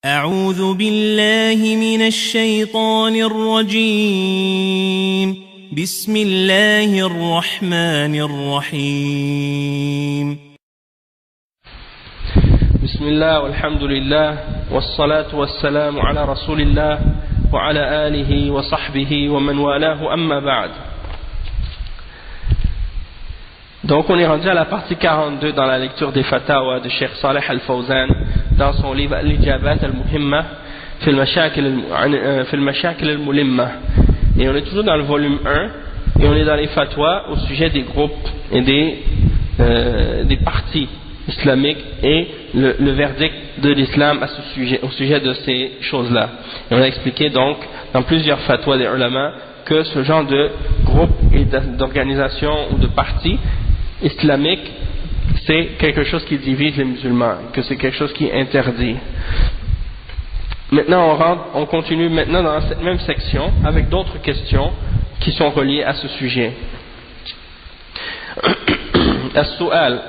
أعوذ بالله من الشيطان الرجيم بسم الله الرحمن الرحيم بسم الله والحمد لله والصلاة والسلام على رسول الله وعلى آله وصحبه ومن والاه أما بعد. Donc on est rendu à la partie 42 dans la lecture des Fatawa de Cheikh Saleh Al-Fawzan dans son livre Al-Ijabat Al-Muhimma fi al-Mashakil Al-Mulimma, et on est toujours dans le volume 1 et on est dans les fatwas au sujet des groupes et des partis islamiques et le verdict de l'islam à ce sujet, au sujet de ces choses-là. Et on a expliqué donc dans plusieurs fatwas des ulama que ce genre de groupe et d'organisation ou de parti islamique, c'est quelque chose qui divise les musulmans, que c'est quelque chose qui est interdit. Maintenant on continue maintenant dans cette même section avec d'autres questions qui sont reliées à ce sujet. السؤال: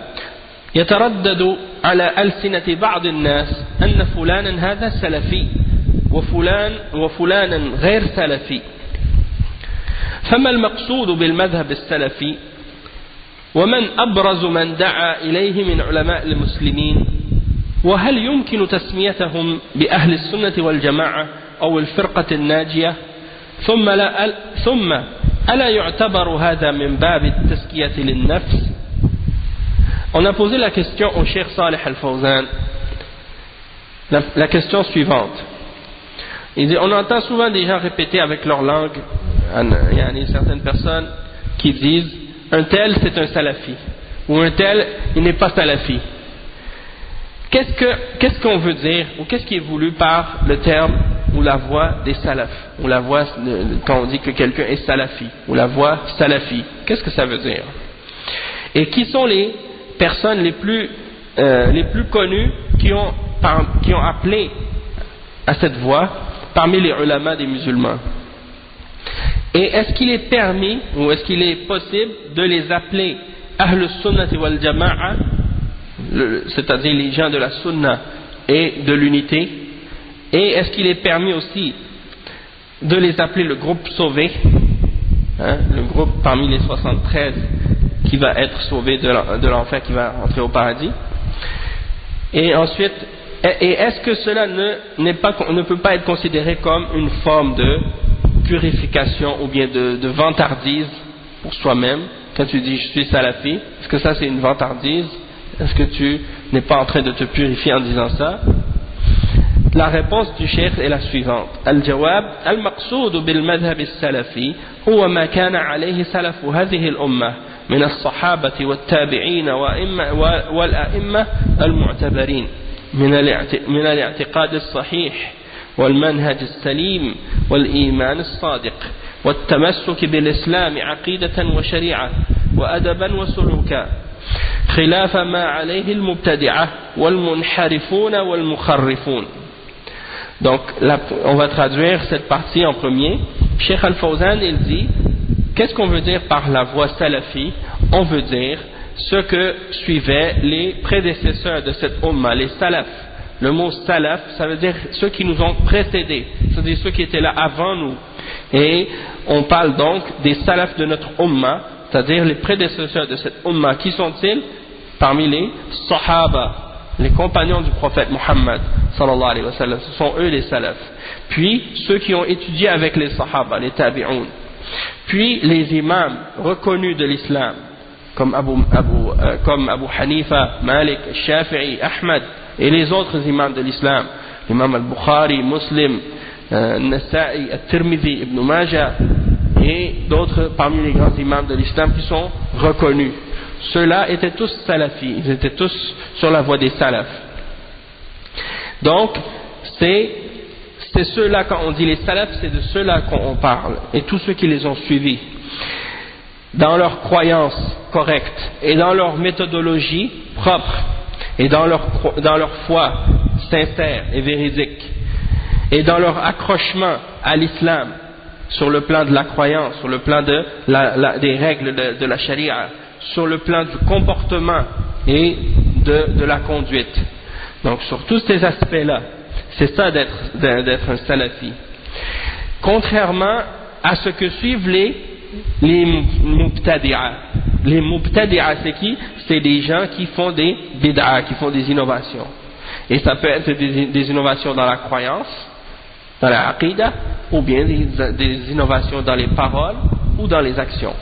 يتردد على ألسنة بعض الناس أن فلانا هذا سلفي وفلانا غير سلفي، فما المقصود بالمذهب السلفي؟ ومن أبرز من دعا إليه من علماء المسلمين؟ وهل يمكن تسميتهم بأهل السنة والجماعة أو الفرقة الناجية؟ ثم ألا يعتبر هذا من باب التزكية للنفس؟ On a posé la question au Cheikh Saleh Al-Fawzan, la question suivante. Il dit, on entend souvent des gens répéter avec leur langue, il y a certaines personnes qui disent un tel c'est un salafi, ou un tel il n'est pas salafi. Qu'est-ce qu'on veut dire, ou qu'est-ce qui est voulu par le terme ou la voix des salafs, ou la voix quand on dit que quelqu'un est salafi, ou la voix salafi, qu'est-ce que ça veut dire? Et qui sont les personnes les plus connues qui ont appelé à cette voie parmi les ulama des musulmans? Et est-ce qu'il est permis ou est-ce qu'il est possible de les appeler Ahl Sunnati wal Jama'a, c'est-à-dire les gens de la Sunna et de l'unité? Et est-ce qu'il est permis aussi de les appeler le groupe sauvé, le groupe parmi les 73 qui va être sauvé de l'enfer, qui va entrer au paradis? Et ensuite, est-ce que cela ne peut pas être considéré comme une forme de purification ou bien de vantardise pour soi-même? Quand tu dis je suis salafi, est-ce que ça c'est une vantardise? Est-ce que tu n'es pas en train de te purifier en disant ça? La réponse du cheikh est la suivante: Al-Jawab, al-maqsoud bil-madhhab al-salafi huwa ma kana alayhi salafu hadhihi al-ummah من الصحابة والتابعين والأئمة المعتبرين من الاعتقاد الصحيح والمنهج السليم والإيمان الصادق والتمسك بالإسلام عقيدة وشريعة وأدبا وسلوكا خلاف ما عليه المبتدعة والمنحرفون والمخرفون. Donc on va traduire cette partie en premier. Cheikh Al-Fawzan il dit: qu'est-ce qu'on veut dire par la voie salafi? On veut dire ce que suivaient les prédécesseurs de cette umma, les salafs. Le mot salaf, ça veut dire ceux qui nous ont précédés, c'est-à-dire ceux qui étaient là avant nous. Et on parle donc des salafs de notre umma, c'est-à-dire les prédécesseurs de cette umma. Qui sont-ils? Parmi les sahaba, les compagnons du prophète Muhammad sallallahu alayhi wa sallam, ce sont eux les salafs. Puis ceux qui ont étudié avec les sahaba, les tabi'un. Puis les imams reconnus de l'islam, comme Abu Hanifa, Malik, Shafi'i, Ahmad et les autres imams de l'islam, l'imam al-Bukhari, Muslim, Nasa'i, At-Tirmidhi, Ibn Majah et d'autres parmi les grands imams de l'islam qui sont reconnus. Ceux-là étaient tous salafis, ils étaient tous sur la voie des salafs. Donc c'est ceux-là, quand on dit les salafs, c'est de ceux-là qu'on parle, et tous ceux qui les ont suivis dans leur croyance correcte et dans leur méthodologie propre et dans leur foi sincère et véridique et dans leur accrochement à l'islam sur le plan de la croyance, sur le plan des règles de la charia, sur le plan du comportement et de la conduite. Donc sur tous ces aspects-là, C'est ça d'être un salafi. Contrairement à ce que suivent les mubtadi'a. Les mubtadi'a, c'est qui? C'est des gens qui font des bid'a, qui font des innovations. Et ça peut être des innovations dans la croyance, dans la aqidah, ou bien des innovations dans les paroles ou dans les actions.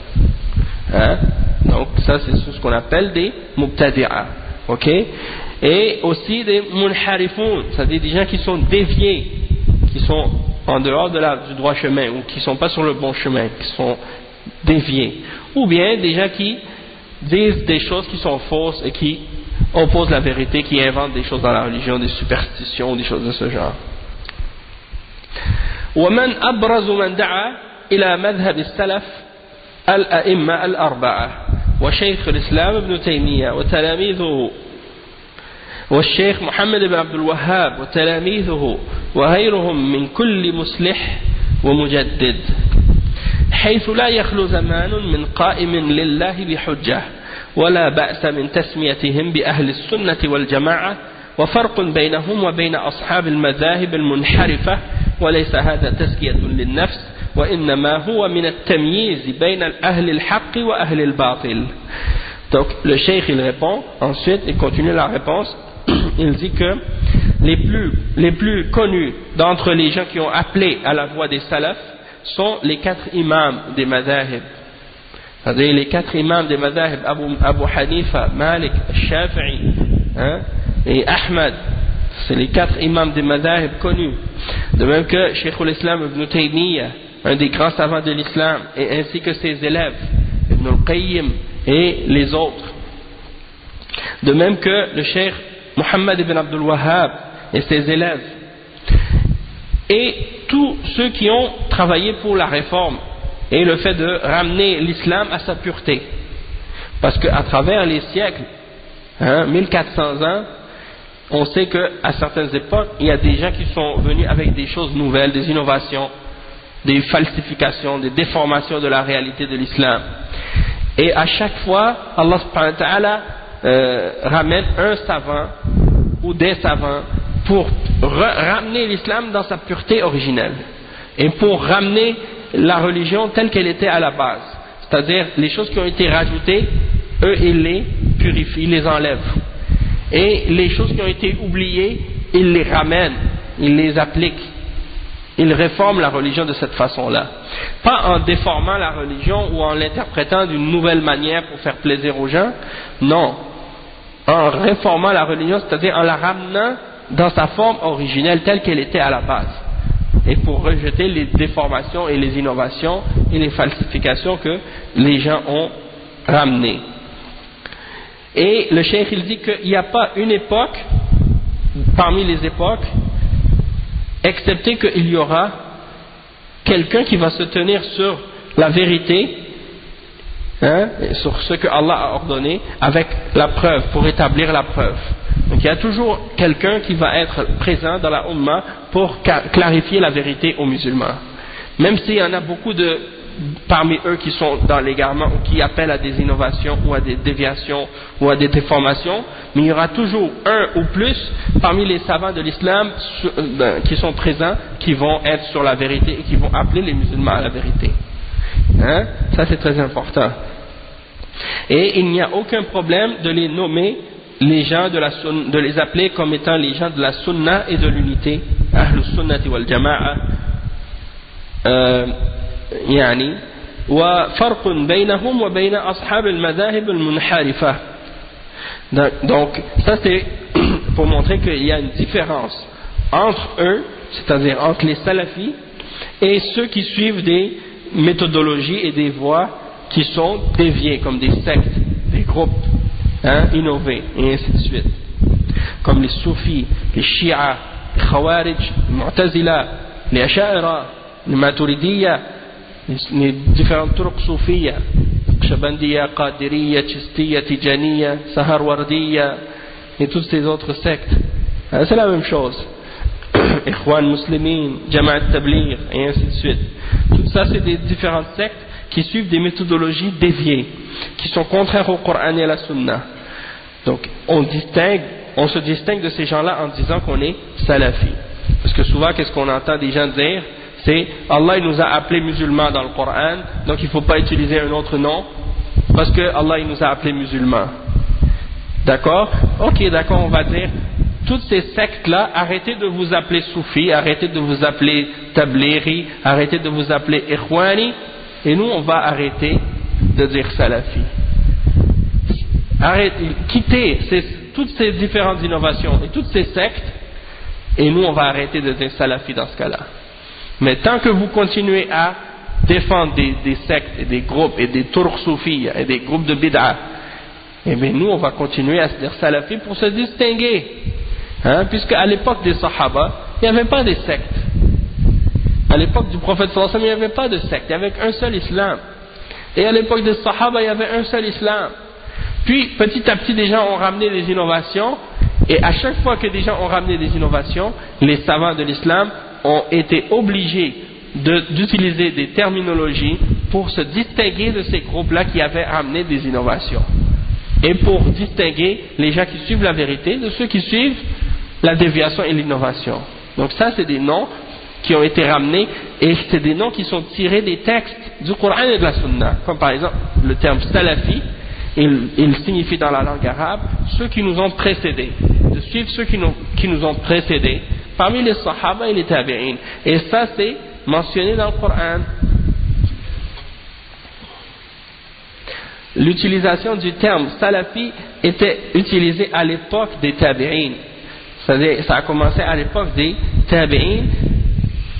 Hein? Donc ça c'est ce qu'on appelle des mubtadi'a. Ok? Et aussi des munharifoun, c'est-à-dire des gens qui sont déviés, qui sont en dehors du droit chemin, ou qui ne sont pas sur le bon chemin, qui sont déviés. Ou bien des gens qui disent des choses qui sont fausses et qui opposent la vérité, qui inventent des choses dans la religion, des superstitions, des choses de ce genre. ومن أبرز من دعا إلى مذهب السلف الأئمة الأربعة وشيخ الإسلام ابن تيمية وتلاميذه والشيخ محمد بن عبد الوهاب وتلاميذه وغيرهم من كل مصلح ومجدد حيث لا يخلو زمان من قائم لله بحجة ولا بأس من تسميتهم بأهل السنة والجماعة وفرق بينهم وبين أصحاب المذاهب المنحرفة وليس هذا تزكية للنفس وإنما هو من التمييز بين أهل الحق وأهل الباطل. Donc le cheikh il répond ensuite, il continue la réponse, il dit que les plus connus d'entre les gens qui ont appelé à la voie des salafs sont les 4 imams des madhahib. C'est-à-dire les 4 imams des madhahib, Abu Hanifa, Malik, Shafi'i, hein, et Ahmad. C'est les 4 imams des madhahib connus. De même que Cheikh al-Islam Ibn Taymiyyah, un des grands savants de l'islam, et ainsi que ses élèves, Ibn al-Qayyim et les autres. De même que le Cheikh Muhammad ibn Abdul Wahhab et ses élèves. Et tous ceux qui ont travaillé pour la réforme et le fait de ramener l'islam à sa pureté. Parce qu'à travers les siècles, 1400 ans, on sait qu'à certaines époques, il y a des gens qui sont venus avec des choses nouvelles, des innovations, des falsifications, des déformations de la réalité de l'islam. Et à chaque fois, Allah subhanahu wa ta'ala ramène un savant ou des savants pour ramener l'islam dans sa pureté originelle et pour ramener la religion telle qu'elle était à la base. C'est-à-dire, les choses qui ont été rajoutées, eux, ils les purifient, ils les enlèvent. Et les choses qui ont été oubliées, ils les ramènent, ils les appliquent. Ils réforment la religion de cette façon-là. Pas en déformant la religion ou en l'interprétant d'une nouvelle manière pour faire plaisir aux gens, non. En réformant la religion, c'est-à-dire en la ramenant dans sa forme originelle telle qu'elle était à la base. Et pour rejeter les déformations et les innovations et les falsifications que les gens ont ramenées. Et le cheikh il dit qu'il n'y a pas une époque parmi les époques excepté qu'il y aura quelqu'un qui va se tenir sur la vérité, sur ce que Allah a ordonné avec la preuve, pour établir la preuve. Donc il y a toujours quelqu'un qui va être présent dans la Ummah pour clarifier la vérité aux musulmans. Même s'il y en a beaucoup parmi eux qui sont dans l'égarement ou qui appellent à des innovations ou à des déviations ou à des déformations, mais il y aura toujours un ou plus parmi les savants de l'islam qui sont présents, qui vont être sur la vérité et qui vont appeler les musulmans à la vérité. Ça c'est très important. Et il n'y a aucun problème de les nommer les gens de les appeler comme étant les gens de la sunna et de l'unité, ahlus sunnati wal jama'a, يعني وفرق بينهم وبين أصحاب المذاهب المنحرفة. Donc ça c'est pour montrer qu'il y a une différence entre eux, c'est-à-dire entre les salafis et ceux qui suivent des méthodologies et des voies qui sont déviées, comme des sectes, des groupes innovés et ainsi de suite, comme les soufis, les shi'a, les khawarij, les mu'tazila, les asha'ira, les maturidiyya, les différentes turuq soufiyya, Naqshbandiyya, Qadiriyya, Chistiyya, Tijaniyya, Saharwardiyya et toutes ces autres sectes. C'est la même chose. Ikhwan Muslimin, Jama'at Tabligh et ainsi de suite. Tout ça c'est des différentes sectes qui suivent des méthodologies déviées, qui sont contraires au Coran et à la Sunna. Donc on se distingue de ces gens-là en disant qu'on est salafi. Puisque souvent, qu'est-ce qu'on entend des gens dire? C'est Allah il nous a appelés musulmans dans le Coran, donc il ne faut pas utiliser un autre nom, parce que Allah il nous a appelés musulmans. D'accord? Ok, d'accord, on va dire, toutes ces sectes-là, arrêtez de vous appeler soufis, arrêtez de vous appeler tablighi, arrêtez de vous appeler ikhwani, et nous on va arrêter de dire salafi. Quittez toutes ces différentes innovations et toutes ces sectes, et nous on va arrêter de dire salafi dans ce cas-là. Mais tant que vous continuez à défendre des sectes et des groupes et des turcs soufis et des groupes de bid'a, et bien nous on va continuer à se dire salafi pour se distinguer, puisque à l'époque des sahaba il n'y avait pas de sectes. À l'époque du prophète sallallahu alayhi wa sallam il n'y avait pas de secte, il y avait un seul islam. Et à l'époque des sahaba il y avait un seul islam. Puis petit à petit des gens ont ramené des innovations, et à chaque fois que des gens ont ramené des innovations, les savants de l'islam ont été obligés d'utiliser des terminologies pour se distinguer de ces groupes-là qui avaient amené des innovations. Et pour distinguer les gens qui suivent la vérité de ceux qui suivent la déviation et l'innovation. Donc ça, c'est des noms qui ont été ramenés, et c'est des noms qui sont tirés des textes du Coran et de la Sunna. Comme par exemple, le terme salafi, il signifie dans la langue arabe ceux qui nous ont précédés, de suivre ceux qui nous ont précédés, parmi les sahaba et les tabi'in. Et ça, c'est mentionné dans le Coran. L'utilisation du terme salafi était utilisée à l'époque des tabi'in. C'est-à-dire, ça a commencé à l'époque des tabi'in.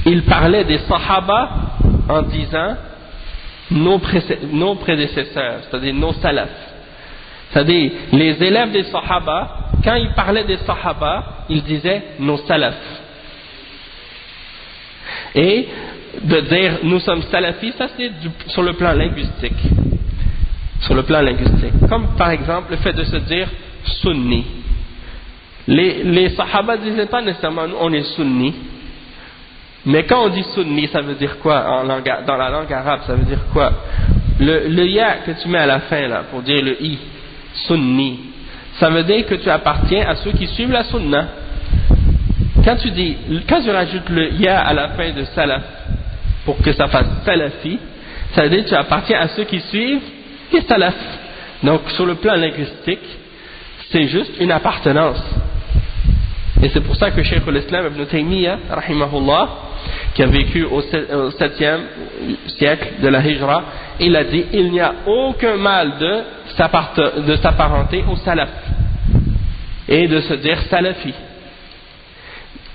Ils parlaient des sahaba en disant nos prédécesseurs, c'est-à-dire nos salafs. C'est-à-dire, les élèves des sahaba, quand ils parlaient des sahaba, ils disaient nos salafs. Et de dire nous sommes salafis, ça c'est sur le plan linguistique. Sur le plan linguistique. Comme par exemple le fait de se dire sunni. Les sahaba ne disaient pas nécessairement nous on est sunni. Mais quand on dit sunni, ça veut dire quoi dans la langue arabe, ça veut dire quoi? Le ya que tu mets à la fin là pour dire le i, sunni, ça veut dire que tu appartiens à ceux qui suivent la sunna. Quand tu rajoutes le ya à la fin de salaf pour que ça fasse salafi, ça veut dire que tu appartiens à ceux qui suivent les salaf. Donc sur le plan linguistique, c'est juste une appartenance. Et c'est pour ça que Cheikh al-Islam Ibn Taymiyyah, rahimahullah, qui a vécu au 7e siècle de la Hijra, il a dit il n'y a aucun mal de s'apparenter au salaf et de se dire salafi.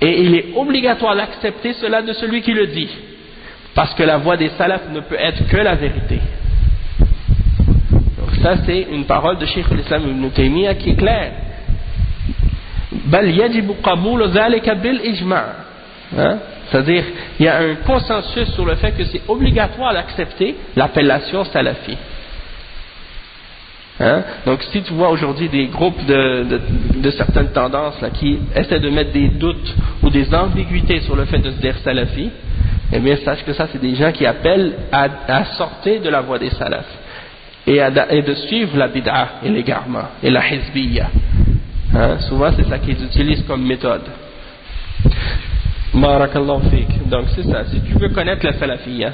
Et il est obligatoire d'accepter cela de celui qui le dit, parce que la voix des salafs ne peut être que la vérité. Donc ça c'est une parole de Cheikh al-Islam Ibn Taymiyyah qui est claire. بل يجب قبول ذلك بالإجماع. C'est-à-dire, il y a un consensus sur le fait que c'est obligatoire d'accepter l'appellation salafi. Donc, si tu vois aujourd'hui des groupes de certaines tendances là, qui essaient de mettre des doutes ou des ambiguïtés sur le fait de se dire salafi, eh bien, sache que ça, c'est des gens qui appellent à sortir de la voie des salafs et de suivre la bid'a et l'égarement et la hizbiyya. Souvent, c'est ça qu'ils utilisent comme méthode. Barakallahu fik. Donc, c'est ça. Si tu veux connaître la salafiyya,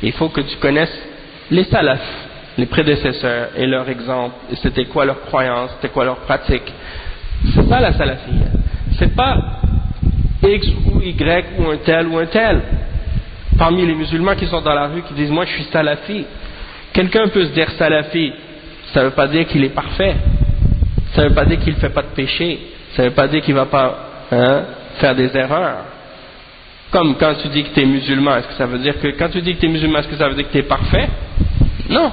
il faut que tu connaisses les salafs, les prédécesseurs et leurs exemples. C'était quoi leur croyance, c'était quoi leur pratique. C'est ça la salafiyya. C'est pas X ou Y ou un tel. Parmi les musulmans qui sont dans la rue qui disent moi je suis salafi. Quelqu'un peut se dire salafi, ça ne veut pas dire qu'il est parfait. Ça ne veut pas dire qu'il ne fait pas de péché. Ça ne veut pas dire qu'il ne va pas faire des erreurs. Comme quand tu dis que tu es musulman, est-ce que ça veut dire que quand tu dis que tu es musulman, est-ce que ça veut dire que tu es parfait? Non.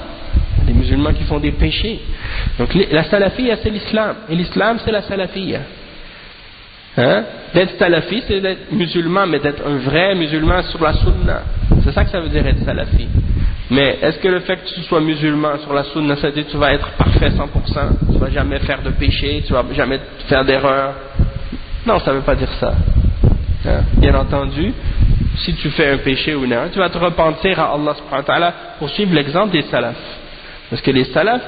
Il y a des musulmans qui font des péchés. Donc la salafiyya c'est l'islam. Et l'islam c'est la salafiyya. D'être salafi c'est d'être musulman, mais d'être un vrai musulman sur la sunna. C'est ça que ça veut dire être salafi. Mais est-ce que le fait que tu sois musulman sur la sunna, ça veut dire que tu vas être parfait 100%, tu vas jamais faire de péché, tu vas jamais faire d'erreur? Non, ça ne veut pas dire ça. Bien entendu, si tu fais un péché ou une erreur, tu vas te repentir à Allah subhanahu wa ta'ala pour suivre l'exemple des salafs. Parce que les salafs,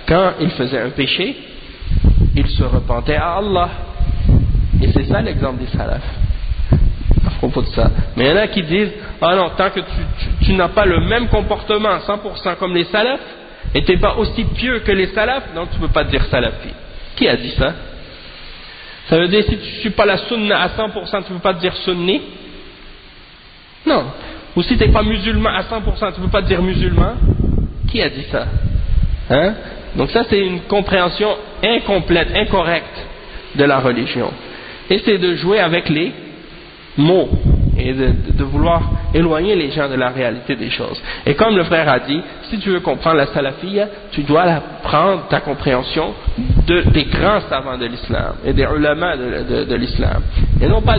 quand ils faisaient un péché, ils se repentaient à Allah. Et c'est ça l'exemple des salafs. propos de ça. Mais il y en a qui disent, ah non, tant que tu n'as pas le même comportement 100% comme les salafs, et tu n'es pas aussi pieux que les salafs, donc tu ne peux pas te dire salafi. Qui a dit ça? Ça veut dire si tu ne suis pas la sunna à 100%, tu ne peux pas te dire sunni? Non. Ou si tu n'es pas musulman à 100%, tu ne peux pas te dire musulman? Qui a dit ça? Hein? Donc ça c'est une compréhension incomplète, incorrecte de la religion. Et c'est de jouer avec les mots et de vouloir éloigner les gens de la réalité des choses. Et comme le frère a dit, si tu veux comprendre la salafiyya, tu dois prendre ta compréhension des grands savants de l'islam et des ulama de l'islam. Et non pas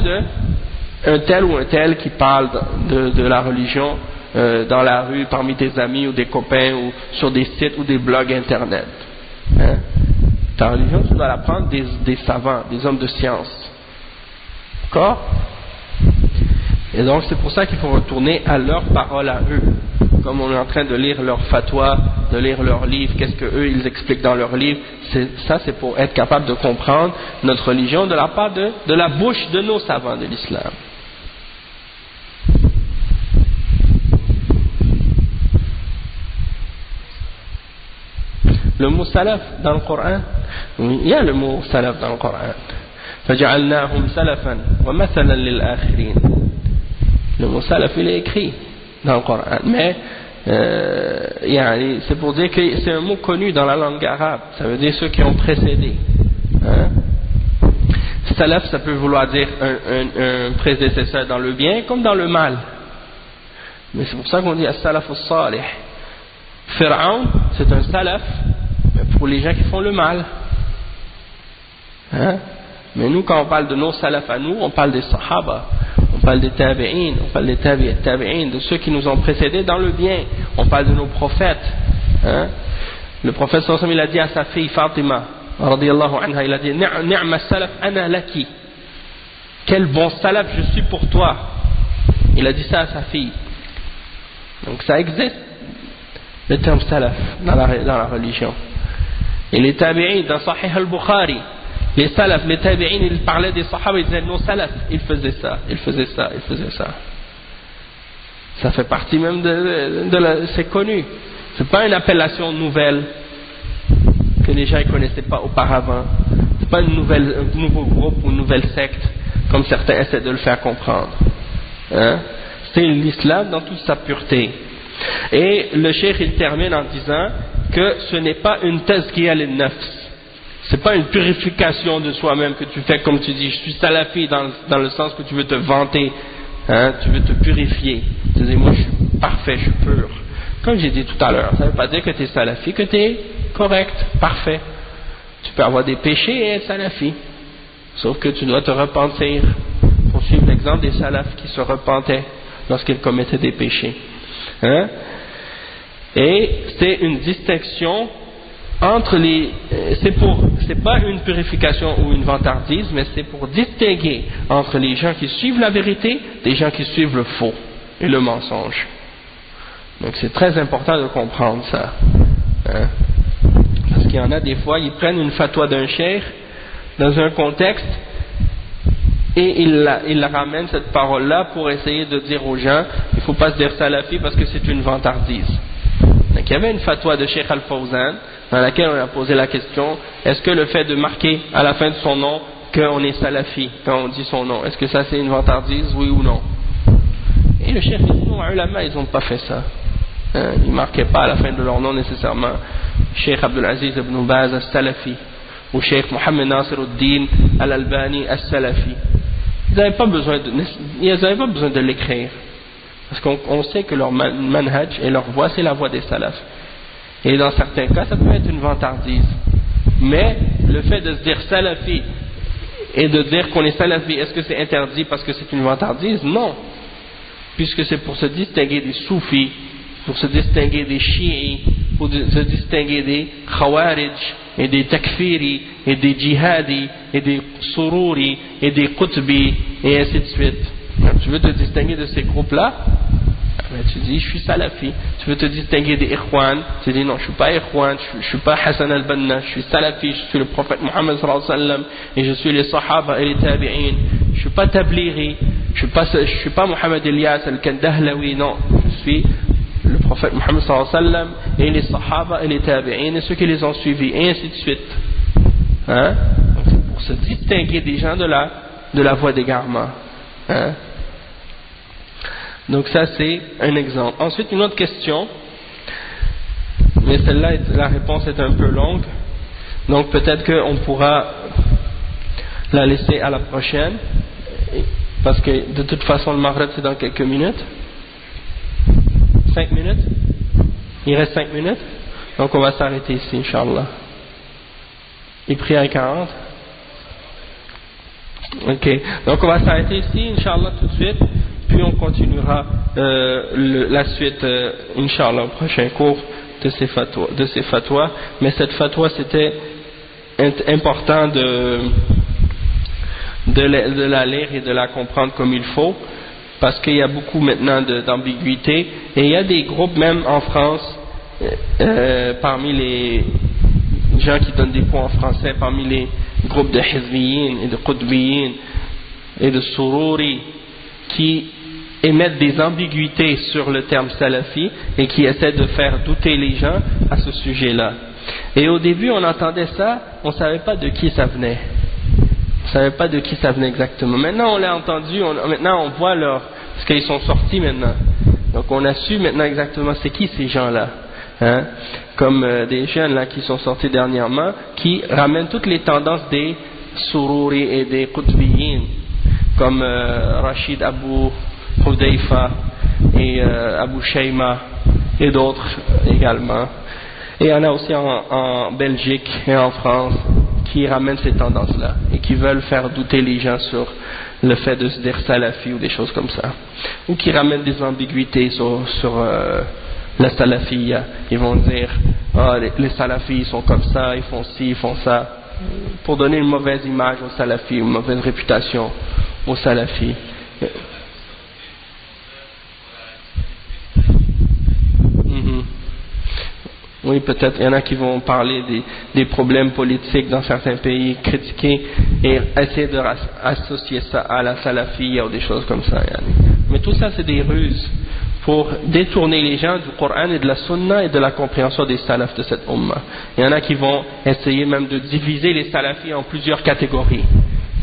un tel ou un tel qui parle de la religion dans la rue, parmi tes amis ou des copains ou sur des sites ou des blogs internet. Hein? Ta religion, tu dois la prendre des savants, des hommes de science. D'accord? Et donc c'est pour ça qu'il faut retourner à leurs paroles à eux. Comme on est en train de lire leurs fatwas, de lire leurs livres, qu'est-ce que eux ils expliquent dans leurs livres, c'est pour être capable de comprendre notre religion de la part de la bouche de nos savants de l'islam. Le mot salaf dans le Coran, il y a le mot salaf dans le Coran. فَجَعَلْنَاهُمْ سَلَفًا وَمَثَلًا لِلْآخِرِينَ. Le mot salaf il est écrit dans le Coran, mais c'est pour dire que c'est un mot connu dans la langue arabe, ça veut dire ceux qui ont précédé. Hein? Salaf ça peut vouloir dire un prédécesseur dans le bien comme dans le mal, mais c'est pour ça qu'on dit as-salaf as-salih. Pharaon c'est un salaf pour les gens qui font le mal. Hein? Mais nous quand on parle de nos salaf à nous, on parle des sahaba, on parle des tabi'in, on parle des tabi'in, de ceux qui nous ont précédés dans le bien, on parle de nos prophètes. Hein? Le prophète sallallahu alayhi wa sallam, il a dit à sa fille Fatima radiyallahu anha, il a dit ni'ma salaf ana laki, quel bon salaf je suis pour toi. Il a dit ça à sa fille. Donc ça existe le terme salaf dans la religion. Et les tabi'in dans Sahih al-Bukhari, les salaf, les tabi'in, ils parlaient des sahaba, ils disaient nos salaf, ils faisaient ça, ils faisaient ça, ils faisaient ça. Ça fait partie même c'est connu. C'est pas une appellation nouvelle que les gens ne connaissaient pas auparavant. C'est pas un nouveau groupe ou une nouvelle secte comme certains essaient de le faire comprendre. Hein? C'est l'islam dans toute sa pureté. Et le cheikh il termine en disant que ce n'est pas une tazkiya lin-nafs. C'est pas une purification de soi-même que tu fais comme tu dis, je suis salafi dans le sens que tu veux te vanter, hein, tu veux te purifier. Tu dis, moi je suis parfait, je suis pur. Comme j'ai dit tout à l'heure, ça ne veut pas dire que tu es salafi, que tu es correct, parfait. Tu peux avoir des péchés et être salafi. Sauf que tu dois te repentir. Il faut suivre l'exemple des salafs qui se repentaient lorsqu'ils commettaient des péchés. Hein? Et c'est une distinction entre c'est pas une purification ou une vantardise, mais c'est pour distinguer entre les gens qui suivent la vérité des gens qui suivent le faux et le mensonge. Donc c'est très important de comprendre ça. Hein? Parce qu'il y en a des fois, ils prennent une fatwa d'un cheikh dans un contexte et ils ramènent cette parole-là pour essayer de dire aux gens, il ne faut pas se dire salafi parce que c'est une vantardise. Donc il y avait une fatwa de Cheikh Al-Fawzan dans laquelle on a posé la question, est-ce que le fait de marquer à la fin de son nom qu'on est salafi quand on dit son nom, est-ce que ça c'est une vantardise, oui ou non? Et le cheikh dit non, les ulama ils n'ont pas fait ça. Hein, ils ne marquaient pas à la fin de leur nom nécessairement Cheikh Abdulaziz ibn Baz al-Salafi ou Cheikh Mohammed Nasiruddin al-Albani al-Salafi. Ils n'avaient pas besoin de l'écrire. Parce qu'on sait que leur manhaj et leur voix, c'est la voix des salafs. Et dans certains cas, ça peut être une vantardise. Mais le fait de se dire salafi et de dire qu'on est salafi, est-ce que c'est interdit parce que c'est une vantardise? Non. Puisque c'est pour se distinguer des soufis, pour se distinguer des chiites, pour se distinguer des khawarij, et des takfiri, et des djihadi, et des sururi, et des qutbi, et ainsi de suite. Tu veux te distinguer de ces groupes-là? Tu dis, je suis salafi. Tu veux te distinguer des ikhwan? Tu dis, non, je ne suis pas ikhwan, je ne suis pas Hassan al-Banna, je suis salafi, je suis le prophète Mohammed sallallahu alayhi wa sallam, et je suis les sahaba et les tabi'in. Je ne suis pas tabliri, Je suis pas Mohamed Elias al-Kandahlawi, non. Je suis le prophète Mohammed sallallahu alayhi wa sallam et les Sahaba et les Tabi'in et ceux qui les ont suivis, et ainsi de suite. Hein? Donc c'est pour se distinguer des gens de la voie d'égarement. Hein? Donc ça c'est un exemple. Ensuite une autre question, mais celle-là la réponse est un peu longue, donc peut-être qu'on pourra la laisser à la prochaine, parce que de toute façon le Maghreb c'est dans quelques minutes. 5 minutes? Il reste 5 minutes? Donc on va s'arrêter ici, Inch'Allah. Il prie à 40? Ok, donc on va s'arrêter ici, Inch'Allah, tout de suite, puis on continuera la suite, Inch'Allah, au prochain cours de ces fatwas. Mais cette fatwa, c'était important de la lire et de la comprendre comme il faut, parce qu'il y a beaucoup maintenant d'ambiguïté, et il y a des groupes même en France, parmi les gens qui donnent des cours en français, parmi les groupes de Hizbiyin et de Qutbiyin et de Sururi, qui émettent des ambiguïtés sur le terme salafi et qui essaient de faire douter les gens à ce sujet-là. Et au début on entendait ça, on ne savait pas de qui ça venait. On ne savait pas de qui ça venait exactement. Maintenant on l'a entendu, maintenant on voit parce qu'ils sont sortis maintenant. Donc on a su maintenant exactement c'est qui ces gens-là. Hein? Comme des jeunes là qui sont sortis dernièrement, qui ramènent toutes les tendances des Sururi et des Qutbiyin, comme Rachid Abu Hudayfa et Abu Shayma et d'autres également. Et il y en a aussi en Belgique et en France qui ramènent ces tendances-là et qui veulent faire douter les gens sur le fait de se dire salafi ou des choses comme ça, ou qui ramènent des ambiguïtés sur la salafiyya. Ils vont dire les salafis ils sont comme ça, ils font ci, ils font ça, pour donner une mauvaise image aux salafis, une mauvaise réputation aux salafis. Oui, peut-être, il y en a qui vont parler des problèmes politiques dans certains pays, critiquer et essayer d'associer ça à la salafiyya ou des choses comme ça. Mais tout ça, c'est des ruses pour détourner les gens du Coran et de la Sunna et de la compréhension des salafs de cette ummah. Il y en a qui vont essayer même de diviser les salafis en plusieurs catégories.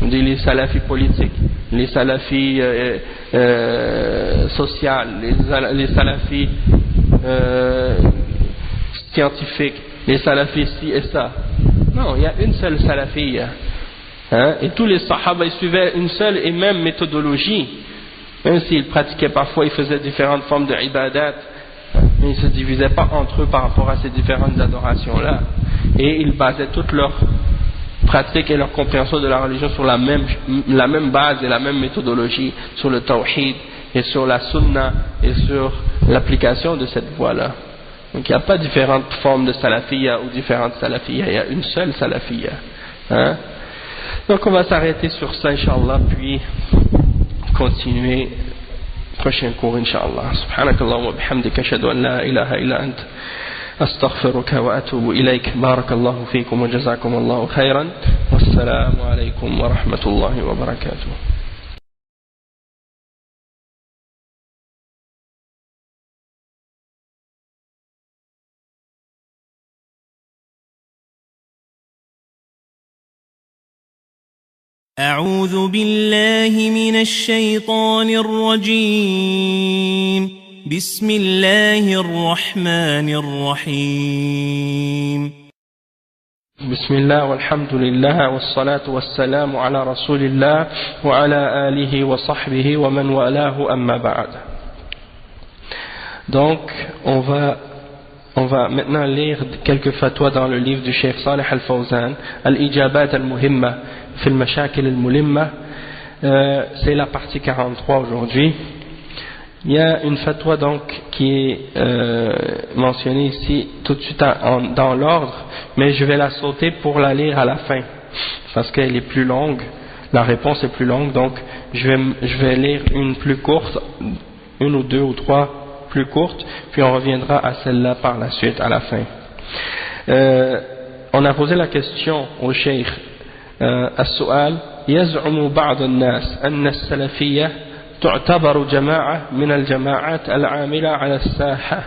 Les salafis politiques, les salafis sociales, les salafis scientifiques, les salafis ci et ça. Non, il y a une seule salafiyya. Hein? Et tous les sahaba ils suivaient une seule et même méthodologie. Même s'ils pratiquaient parfois, ils faisaient différentes formes de ibadat, mais ils ne se divisaient pas entre eux par rapport à ces différentes adorations-là. Et ils basaient toute leur pratique et leur compréhension de la religion sur la même base et la même méthodologie, sur le tawhid et sur la sunna et sur l'application de cette voie-là. Donc il n'y a pas différentes formes de salafiyya ou différentes salafiyya, il y a une seule salafiyya. Hein? Donc on va s'arrêter sur ça, Inch'Allah, puis continuer prochain cours, Inch'Allah. Subhanakallah wa bihamdika ashhadu an la ilaha illa ant astaghfiruka wa atubu ilayk. Barakallahu fikum wa jazakum Allahu khairan. Wassalamu alaykum wa rahmatullahi wa barakatuh. أعوذ بالله من الشيطان الرجيم بسم الله الرحمن الرحيم بسم الله والحمد لله والصلاة والسلام على رسول الله وعلى آله وصحبه ومن والاه أما بعد. Donc on va maintenant lire quelques fatwas dans le livre du Cheikh Salih Al-Fawzan, Al-Ijabat Al-Muhimma fi al-Mashakil Al-Mulimma. C'est la partie 43 aujourd'hui. Il y a une fatwa donc qui est mentionnée ici tout de suite dans l'ordre, mais je vais la sauter pour la lire à la fin parce qu'elle est plus longue, la réponse est plus longue, donc je vais lire une plus courte, une ou deux ou trois plus courtes, puis on reviendra à celle-là par la suite à la fin. On a posé la question au cheikh السؤال يزعم بعض الناس أن السلفية تعتبر جماعة من الجماعات العاملة على الساحة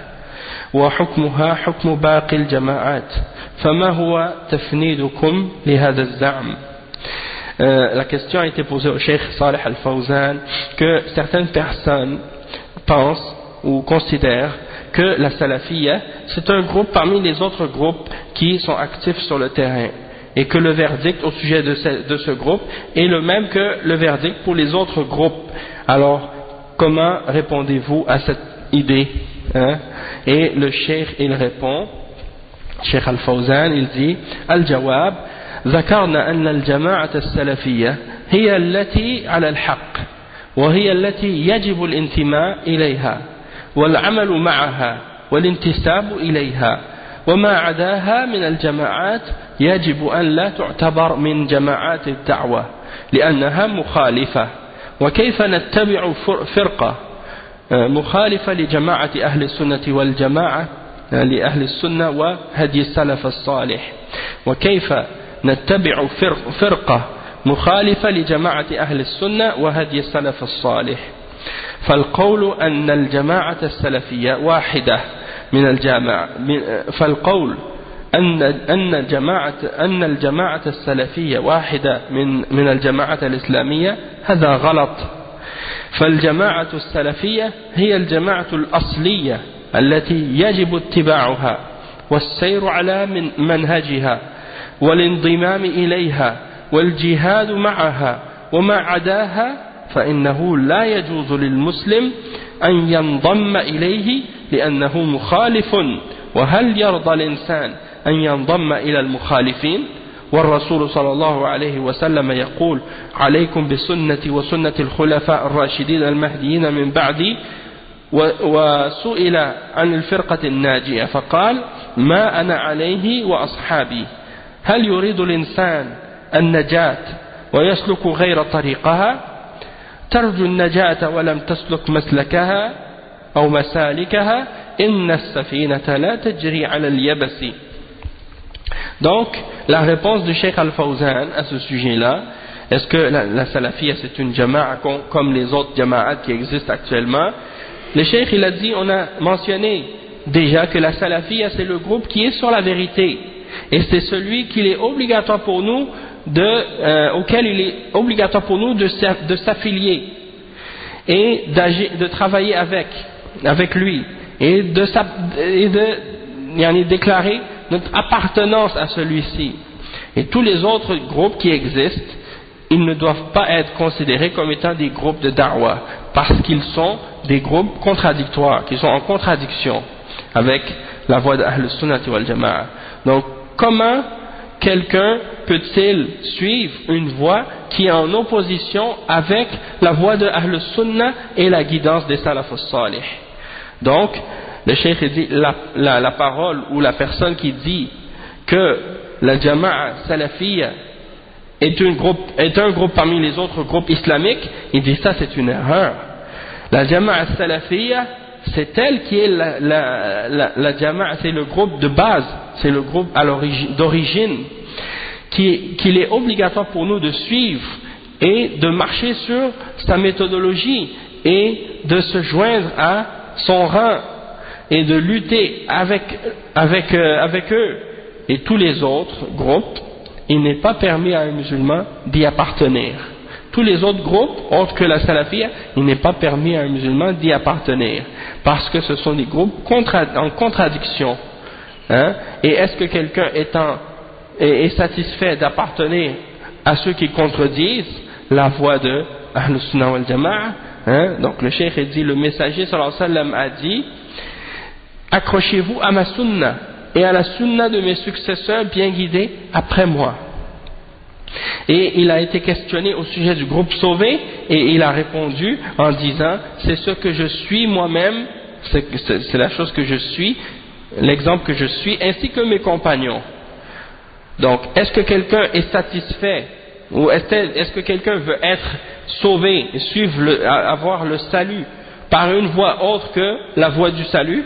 وحكمها حكم باقي الجماعات فما هو تفنيدكم لهذا الزعم. La question a été posée au Cheikh Salih Al-Fawzan que certaines personnes pensent ou considèrent que la Salafiyya c'est un groupe parmi les autres groupes qui sont actifs sur le terrain et que le verdict au sujet de ce groupe est le même que le verdict pour les autres groupes. Alors comment répondez-vous à cette idée, hein? Et le Cheikh il répond, Cheikh Al-Fawzan il dit Al-Jawab ذكرنا أن الجماعة السلفية هي التي على الحق وهي التي يجب الانتماء إليها والعمل معها والانتساب إليها وما عداها من الجماعات يجب أن لا تعتبر من جماعات الدعوة لأنها مخالفة. وكيف نتبع فرقة مخالفة لجماعة أهل السنة والجماعة لأهل السنة وهدي السلف الصالح وكيف نتبع فرقة مخالفة لجماعة أهل السنة وهدي السلف الصالح. فالقول أن الجماعة السلفية واحدة من الجماعة فالقول أن الجماعة السلفية واحدة من الجماعة الإسلامية هذا غلط. فالجماعة السلفية هي الجماعة الأصلية التي يجب اتباعها والسير على منهجها والانضمام إليها والجهاد معها وما عداها فإنه لا يجوز للمسلم أن ينضم إليه لأنه مخالف. وهل يرضى الإنسان أن ينضم إلى المخالفين؟ والرسول صلى الله عليه وسلم يقول عليكم بسنتي وسنة الخلفاء الراشدين المهديين من بعدي. وسئل عن الفرقة الناجية فقال ما أنا عليه وأصحابي. هل يريد الإنسان النجاة ويسلك غير طريقها؟ ترجو النجاة ولم تسلك مسلكها أو مسالكها إن السفينة لا تجري على اليبس. Donc la réponse du Cheikh Al-Fawzan à ce sujet-là, est-ce que la Salafiyya c'est une jama'a comme les autres jama'at qui existent actuellement? Le Cheikh il a dit, on a mentionné déjà que la Salafiyya c'est le groupe qui est sur la vérité et c'est celui qu'il est obligatoire pour nous auquel il est obligatoire pour nous de s'affilier et de travailler avec lui et de déclarer notre appartenance à celui-ci. Et tous les autres groupes qui existent, ils ne doivent pas être considérés comme étant des groupes de da'wah parce qu'ils sont des groupes contradictoires, qui sont en contradiction avec la voie de Ahl Sunnah wal Jama'a. Donc comment quelqu'un peut-il suivre une voie qui est en opposition avec la voie de Ahl Sunnah et la guidance des Salaf as-Salih? Donc le Cheikh dit la parole ou la personne qui dit que la Jama'a Salafiyya est un groupe parmi les autres groupes islamiques, il dit ça c'est une erreur. La Jama'a Salafiyya c'est elle qui est la Jama'a, c'est le groupe de base, c'est le groupe d'origine qu'il est obligatoire pour nous de suivre et de marcher sur sa méthodologie et de se joindre à son rang et de lutter avec eux. Et tous les autres groupes, il n'est pas permis à un musulman d'y appartenir. Tous les autres groupes, autres que la Salafiyya, il n'est pas permis à un musulman d'y appartenir, parce que ce sont des groupes en contradiction. Hein? Et est-ce que quelqu'un est satisfait d'appartenir à ceux qui contredisent la voie de Ahl Sunnah wal Jama'a? Hein? Donc le Cheikh a dit, le messager sallallahu alayhi wa sallam a dit, accrochez-vous à ma sunna et à la sunna de mes successeurs bien guidés après moi. Et il a été questionné au sujet du groupe sauvé et il a répondu en disant, c'est ce que je suis moi-même, c'est la chose que je suis, l'exemple que je suis, ainsi que mes compagnons. Donc est-ce que quelqu'un est satisfait ou est-ce que quelqu'un veut être sauvé et avoir le salut par une voie autre que la voie du salut?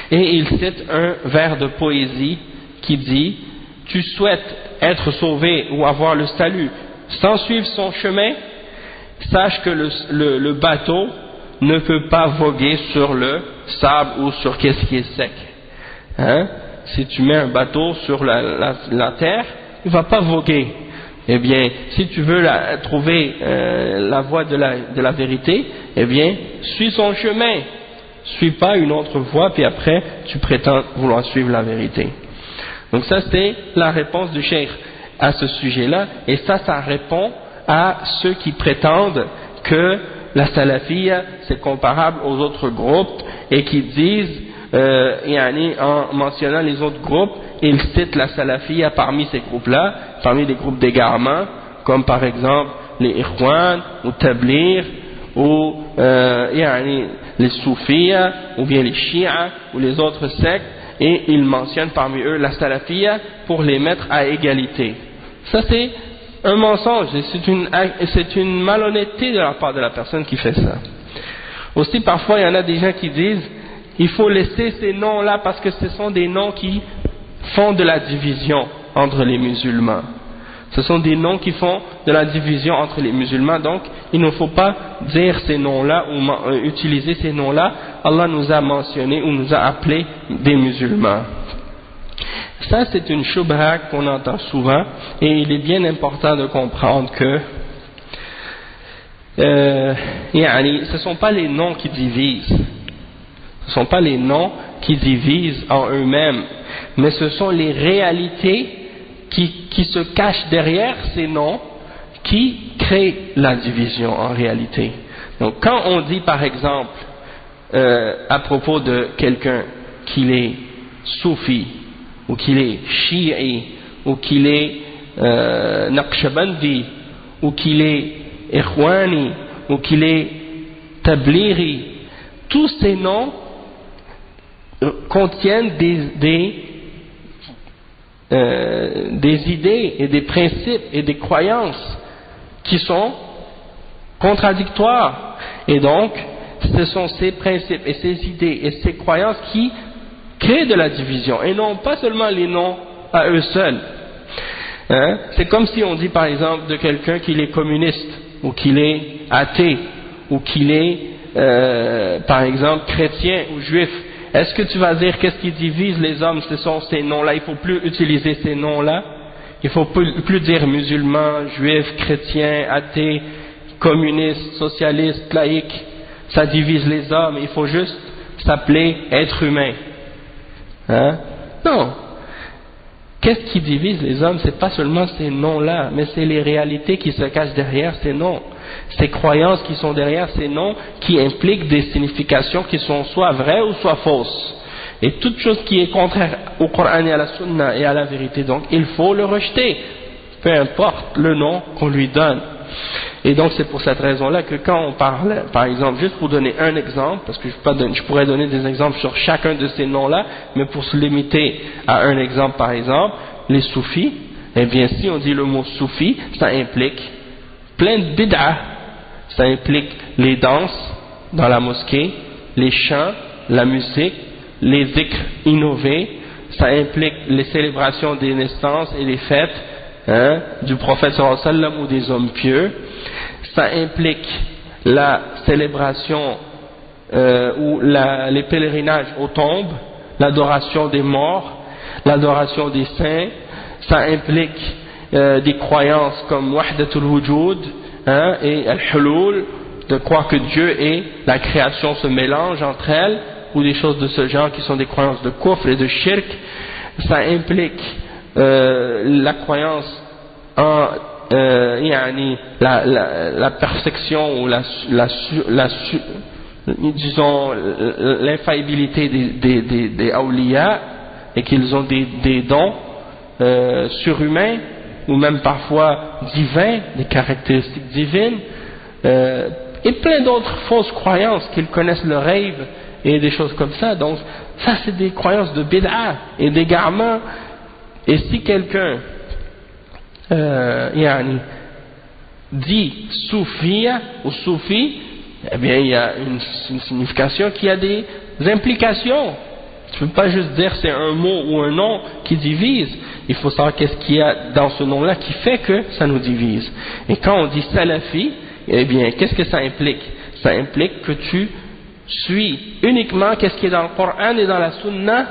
Et il cite un vers de poésie qui dit, tu souhaites être sauvé ou avoir le salut sans suivre son chemin, sache que le bateau ne peut pas voguer sur le sable ou sur qu'est-ce qui est sec. Hein? Si tu mets un bateau sur la terre, il ne va pas voguer. Eh bien, si tu veux trouver la voie de la vérité, eh bien, suis son chemin. Suis pas une autre voie, puis après, tu prétends vouloir suivre la vérité. Donc ça, c'est la réponse du cheikh à ce sujet-là, et ça répond à ceux qui prétendent que la salafiyya, c'est comparable aux autres groupes, et qui disent, en mentionnant les autres groupes, ils citent la salafiyya parmi ces groupes-là, parmi des groupes d'égarement, comme par exemple les Ikhwan, ou Tabligh, ou les Soufiyya, ou bien les Shia, ou les autres sectes, et ils mentionnent parmi eux la salafiyya pour les mettre à égalité. Ça c'est un mensonge, et c'est une malhonnêteté de la part de la personne qui fait ça. Aussi parfois il y en a des gens qui disent il faut laisser ces noms-là parce que ce sont des noms qui font de la division entre les musulmans. Ce sont des noms qui font de la division entre les musulmans, donc il ne faut pas dire ces noms-là ou utiliser ces noms-là. Allah nous a mentionné ou nous a appelés des musulmans. Ça c'est une shubha qu'on entend souvent, et il est bien important de comprendre que ce ne sont pas les noms qui divisent. Ce ne sont pas les noms qui divisent en eux-mêmes, mais ce sont les réalités qui se cachent derrière ces noms qui créent la division en réalité. Donc quand on dit par exemple à propos de quelqu'un qu'il est soufi, ou qu'il est chi'i, ou qu'il est naqshbandi, ou qu'il est ikhwani, ou qu'il est tablighi, tous ces noms contiennent des idées et des principes et des croyances qui sont contradictoires, et donc ce sont ces principes et ces idées et ces croyances qui créent de la division, et non pas seulement les noms à eux seuls. Hein? C'est comme si on dit par exemple de quelqu'un qu'il est communiste, ou qu'il est athée, ou qu'il est par exemple chrétien ou juif. Est-ce que tu vas dire qu'est-ce qui divise les hommes? Ce sont ces noms-là. Il ne faut plus utiliser ces noms-là. Il ne faut plus dire musulman, juif, chrétien, athée, communiste, socialiste, laïque. Ça divise les hommes. Il faut juste s'appeler être humain. Hein? Non. Qu'est-ce qui divise les hommes? C'est pas seulement ces noms-là, mais c'est les réalités qui se cachent derrière ces noms. Ces croyances qui sont derrière ces noms, qui impliquent des significations qui sont soit vraies ou soit fausses. Et toute chose qui est contraire au Coran et à la Sunna et à la vérité, donc il faut le rejeter, peu importe le nom qu'on lui donne. Et donc c'est pour cette raison-là que quand on parle, par exemple, juste pour donner un exemple, parce que je pourrais donner des exemples sur chacun de ces noms-là, mais pour se limiter à un exemple, par exemple, les soufis, eh bien si on dit le mot soufi, ça implique plein de bid'ah. Ça implique les danses dans la mosquée, les chants, la musique, les dhikrs innovés. Ça implique les célébrations des naissances et les fêtes du prophète sallallahu alayhi wa sallam ou des hommes pieux. Ça implique la célébration ou les pèlerinages aux tombes, l'adoration des morts, l'adoration des saints. Ça implique des croyances comme wahdatul wujud et al-hulul, de croire que Dieu et la création se mélangent entre elles, ou des choses de ce genre qui sont des croyances de kufr et de shirk. Ça implique la croyance en la perfection ou disons l'infaillibilité des awliya, et qu'ils ont des dons surhumains ou même parfois divins, des caractéristiques divines, et plein d'autres fausses croyances, qu'ils connaissent le rêve et des choses comme ça. Donc ça c'est des croyances de bid'a et d'égarement. Et si quelqu'un dit soufia ou soufi, eh bien il y a une signification qui a des implications. Tu ne peux pas juste dire c'est un mot ou un nom qui divise. Il faut savoir qu'est-ce qu'il y a dans ce nom-là qui fait que ça nous divise. Et quand on dit salafi, eh bien, qu'est-ce que ça implique? Ça implique que tu suis uniquement qu'est-ce qui est dans le Coran et dans la Sunna,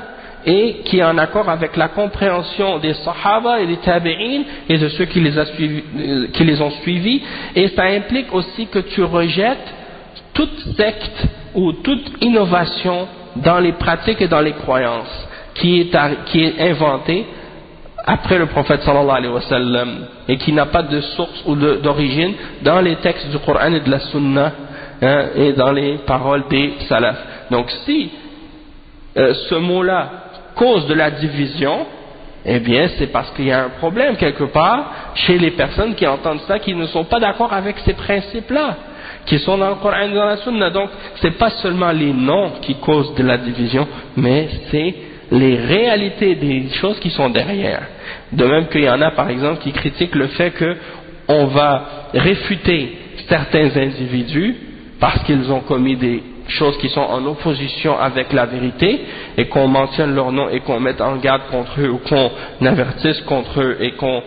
et qui est en accord avec la compréhension des Sahaba et des Tabi'in et de ceux qui les ont suivis, et ça implique aussi que tu rejettes toute secte ou toute innovation dans les pratiques et dans les croyances qui est inventée après le prophète sallallahu alayhi wa sallam et qui n'a pas de source ou d'origine dans les textes du Coran et de la Sunna, hein, et dans les paroles des salafs. Donc si ce mot-là cause de la division, eh bien c'est parce qu'il y a un problème quelque part chez les personnes qui entendent ça, qui ne sont pas d'accord avec ces principes-là, qui sont dans le Coran et dans la Sunna. Donc c'est pas seulement les noms qui causent de la division, mais c'est les réalités des choses qui sont derrière. De même qu'il y en a par exemple qui critiquent le fait qu'on va réfuter certains individus parce qu'ils ont commis des choses qui sont en opposition avec la vérité, et qu'on mentionne leur nom et qu'on mette en garde contre eux, ou qu'on avertisse contre eux et qu'on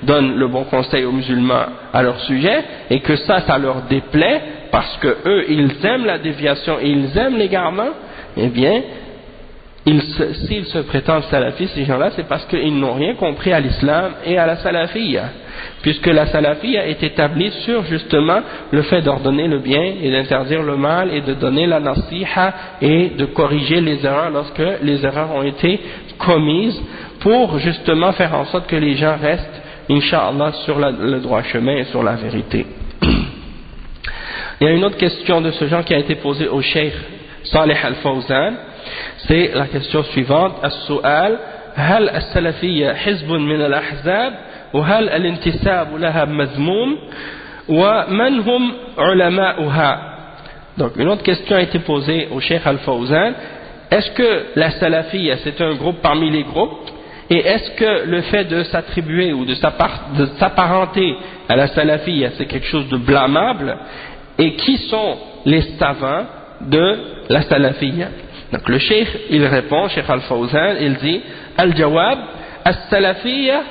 donne le bon conseil aux musulmans à leur sujet, et que ça leur déplaît parce que eux ils aiment la déviation et ils aiment l'égarement. Eh bien s'ils se prétendent salafis, ces gens-là, c'est parce qu'ils n'ont rien compris à l'islam et à la salafiyya, puisque la salafiyya est établie sur justement le fait d'ordonner le bien et d'interdire le mal et de donner la nasiha et de corriger les erreurs lorsque les erreurs ont été commises, pour justement faire en sorte que les gens restent, incha'Allah, sur le droit chemin et sur la vérité. Il y a une autre question de ce genre qui a été posée au Cheikh Salih Al-Fawzan. C'est la question suivante: السؤال هل السلفية حزب من الأحزاب وهل الانتساب لها مذموم ومن هم علماؤها. Donc une autre question a été posée au Cheikh Al-Fawzan: est-ce que la salafiyya c'est un groupe parmi les groupes, et est-ce que le fait de s'attribuer ou de s'apparenter à la salafiyya c'est quelque chose de blâmable, et qui sont les savants de la salafiyya? Donc le cheikh il répond, Cheikh Al-Fawzan, il dit: Al-Jawab, As-Salafiyya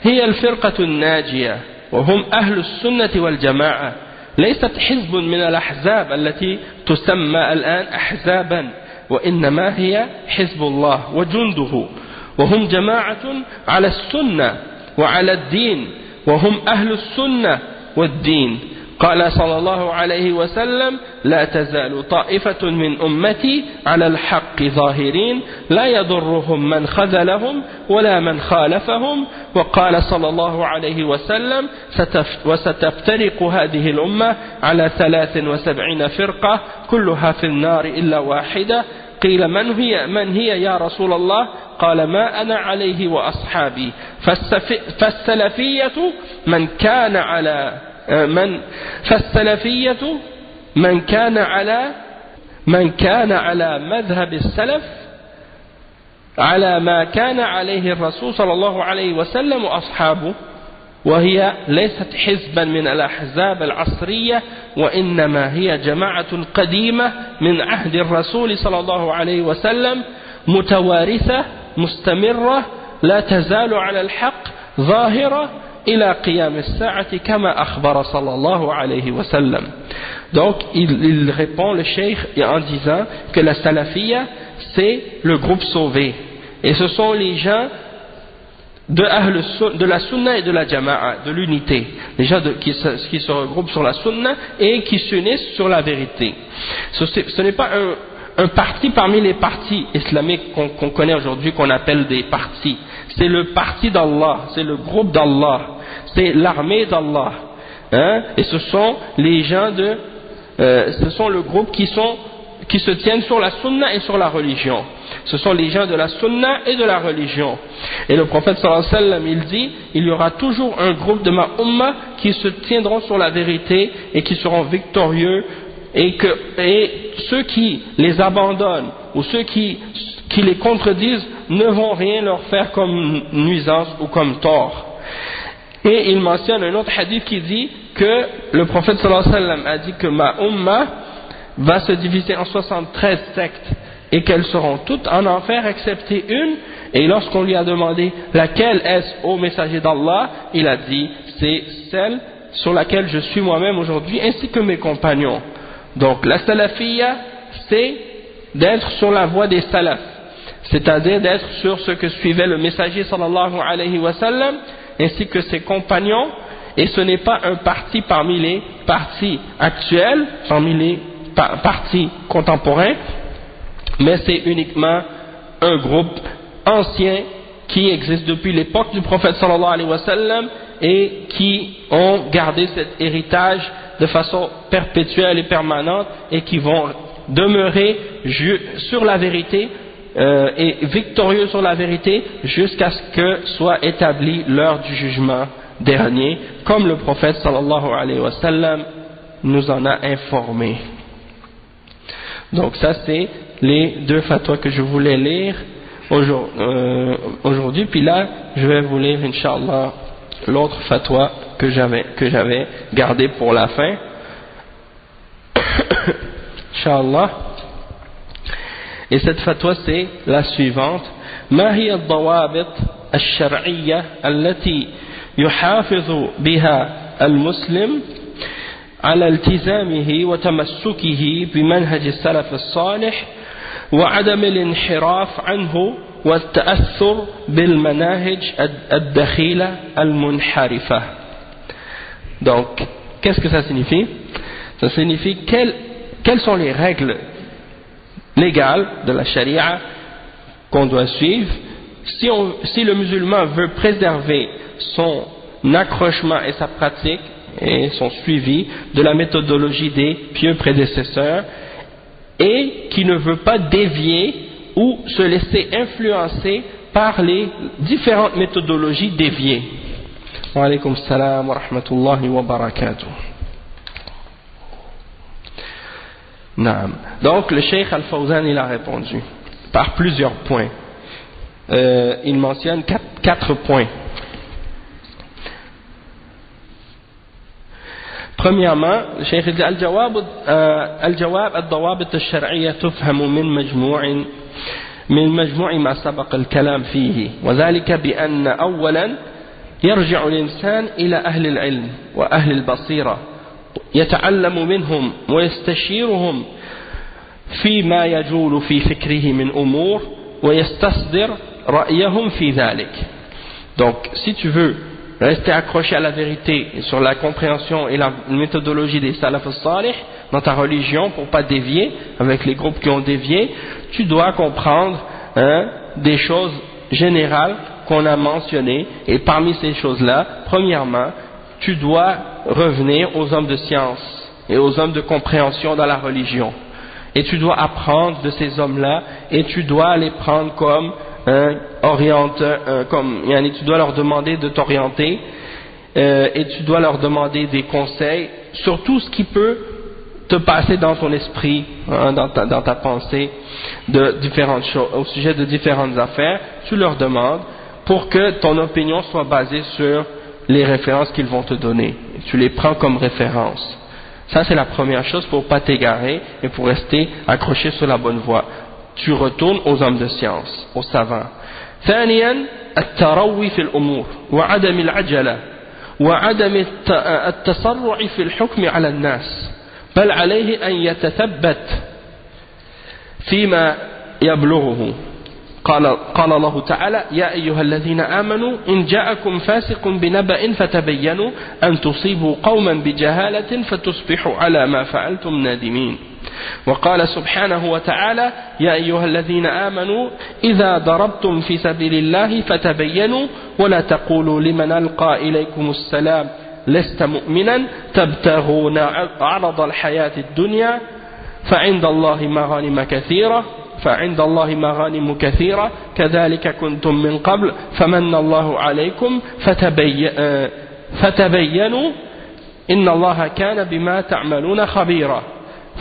hiya al-firqatu an-najiyah wa hum ahlu as-sunnah wal-jama'a laysat hizbun min al-ahzab allati tusamma al-an ahzaban wa innama hiya hizbullah wa junduhu wa hum jama'atun 'ala as-sunnah wa 'ala ad-din wa hum ahlu as-sunnah wad-din. قال صلى الله عليه وسلم: لا تزال طائفة من أمتي على الحق ظاهرين لا يضرهم من خذلهم ولا من خالفهم. وقال صلى الله عليه وسلم: وستفترق هذه الأمة على 73 فرقة كلها في النار إلا واحدة. قيل من هي يا رسول الله؟ قال: ما أنا عليه وأصحابي. فالسلفية من كان على فالسلفية من كان على مذهب السلف على ما كان عليه الرسول صلى الله عليه وسلم وأصحابه، وهي ليست حزبا من الأحزاب العصرية وإنما هي جماعة قديمة من عهد الرسول صلى الله عليه وسلم متوارثة مستمرة لا تزال على الحق ظاهرة إلى قيام الساعة كما أخبر صلى الله عليه وسلم. Donc il répond le cheikh en disant que la salafiyya c'est le groupe sauvé, et ce sont les gens de la sunna et de la jama'a, de l'unité, les gens qui se regroupent sur la sunna et qui s'unissent sur la vérité. Ce n'est pas un parti parmi les partis islamiques qu'on connaît aujourd'hui, qu'on appelle des partis. C'est le parti d'Allah, c'est le groupe d'Allah, c'est l'armée d'Allah, hein? Et ce sont les gens ce sont le groupe qui se tiennent sur la sunna et sur la religion. Ce sont les gens de la sunna et de la religion. Et le prophète sallallahu alayhi wa sallam, il dit: il y aura toujours un groupe de ma umma qui se tiendront sur la vérité et qui seront victorieux, et ceux qui les abandonnent ou ceux qui les contredisent ne vont rien leur faire comme nuisance ou comme tort. Et il mentionne un autre hadith qui dit que le prophète sallallahu alayhi wa sallam a dit que ma umma va se diviser en 73 sectes et qu'elles seront toutes en enfer excepté une. Et lorsqu'on lui a demandé laquelle est-ce, ô messager d'Allah, il a dit: c'est celle sur laquelle je suis moi-même aujourd'hui, ainsi que mes compagnons. Donc la salafiyya, c'est d'être sur la voie des salafs, c'est-à-dire d'être sur ce que suivait le messager sallallahu alayhi wa sallam, ainsi que ses compagnons, et ce n'est pas un parti parmi les partis actuels, parmi les partis contemporains, mais c'est uniquement un groupe ancien qui existe depuis l'époque du prophète sallallahu alayhi wa sallam et qui ont gardé cet héritage de façon perpétuelle et permanente et qui vont demeurer sur la vérité et victorieux sur la vérité jusqu'à ce que soit établie l'heure du jugement dernier, comme le prophète sallallahu alayhi wa sallam nous en a informé. Donc ça c'est les deux fatwas que je voulais lire aujourd'hui, puis là je vais vous lire Inch'Allah l'autre fatwa que j'avais gardé pour la fin. Inch'Allah. Et cette fatwa c'est la suivante: ما هي الضوابط الشرعية التي يحافظ بها المسلم على التزامه وتمسكه بمنهج السلف الصالح وعدم الانحراف عنه والتأثر بالمناهج الدخيلة المنحرفة. Donc, qu'est-ce que ça signifie? Ça signifie quelles sont les règles légales de la charia qu'on doit suivre si le musulman veut préserver son accrochement et sa pratique et son suivi de la méthodologie des pieux prédécesseurs et qui ne veut pas dévier ou se laisser influencer par les différentes méthodologies déviées. Wa alaykum salam wa rahmatullahi wa barakatuh. Naam. Donc le Cheikh Al-Fawzan il a répondu par plusieurs points. Il mentionne quatre points. Premièrement, le Cheikh dit الجواب الضوابط الشرعية تفهم من مجموع ما سبق الكلام فيه وذلك بأن أولا يرجع الإنسان إلى أهل العلم وأهل البصيرة يتعلم منهم ويستشيرهم فيما يجول في فكره من أمور ويستصدر رأيهم في ذلك. Donc si tu veux rester accroché à la vérité et sur la compréhension et la méthodologie des salaf al-salih dans ta religion pour pas dévier avec les groupes qui ont dévié, tu dois comprendre des choses générales qu'on a mentionnées, et parmi ces choses-là, premièrement, tu dois revenir aux hommes de science et aux hommes de compréhension dans la religion, et tu dois apprendre de ces hommes-là et tu dois les prendre comme tu dois leur demander de t'orienter et tu dois leur demander des conseils sur tout ce qui peut te passer dans ton esprit, dans ta pensée de différentes choses, au sujet de différentes affaires. Tu leur demandes pour que ton opinion soit basée sur les références qu'ils vont te donner. Tu les prends comme référence. Ça c'est la première chose pour ne pas t'égarer et pour rester accroché sur la bonne voie. Tu retournes aux hommes de science, aux savants. ثانيا التروي في الأمور وعدم العجلة وعدم التسرع في الحكم على الناس بل عليه أن يتثبت فيما يبلغه. قال الله تعالى يا أيها الذين آمنوا إن جاءكم فاسق بنبأ فتبينوا أن تصيبوا قوما بجهالة فتصبحوا على ما فعلتم نادمين. وقال سبحانه وتعالى يا أيها الذين آمنوا إذا ضربتم في سبيل الله فتبينوا ولا تقولوا لمن ألقى إليكم السلام لست مؤمنا تبتغون عرض الحياة الدنيا فعند الله مغانم كثيرة كذلك كنتم من قبل فمن الله عليكم فتبينوا إن الله كان بما تعملون خبيرا.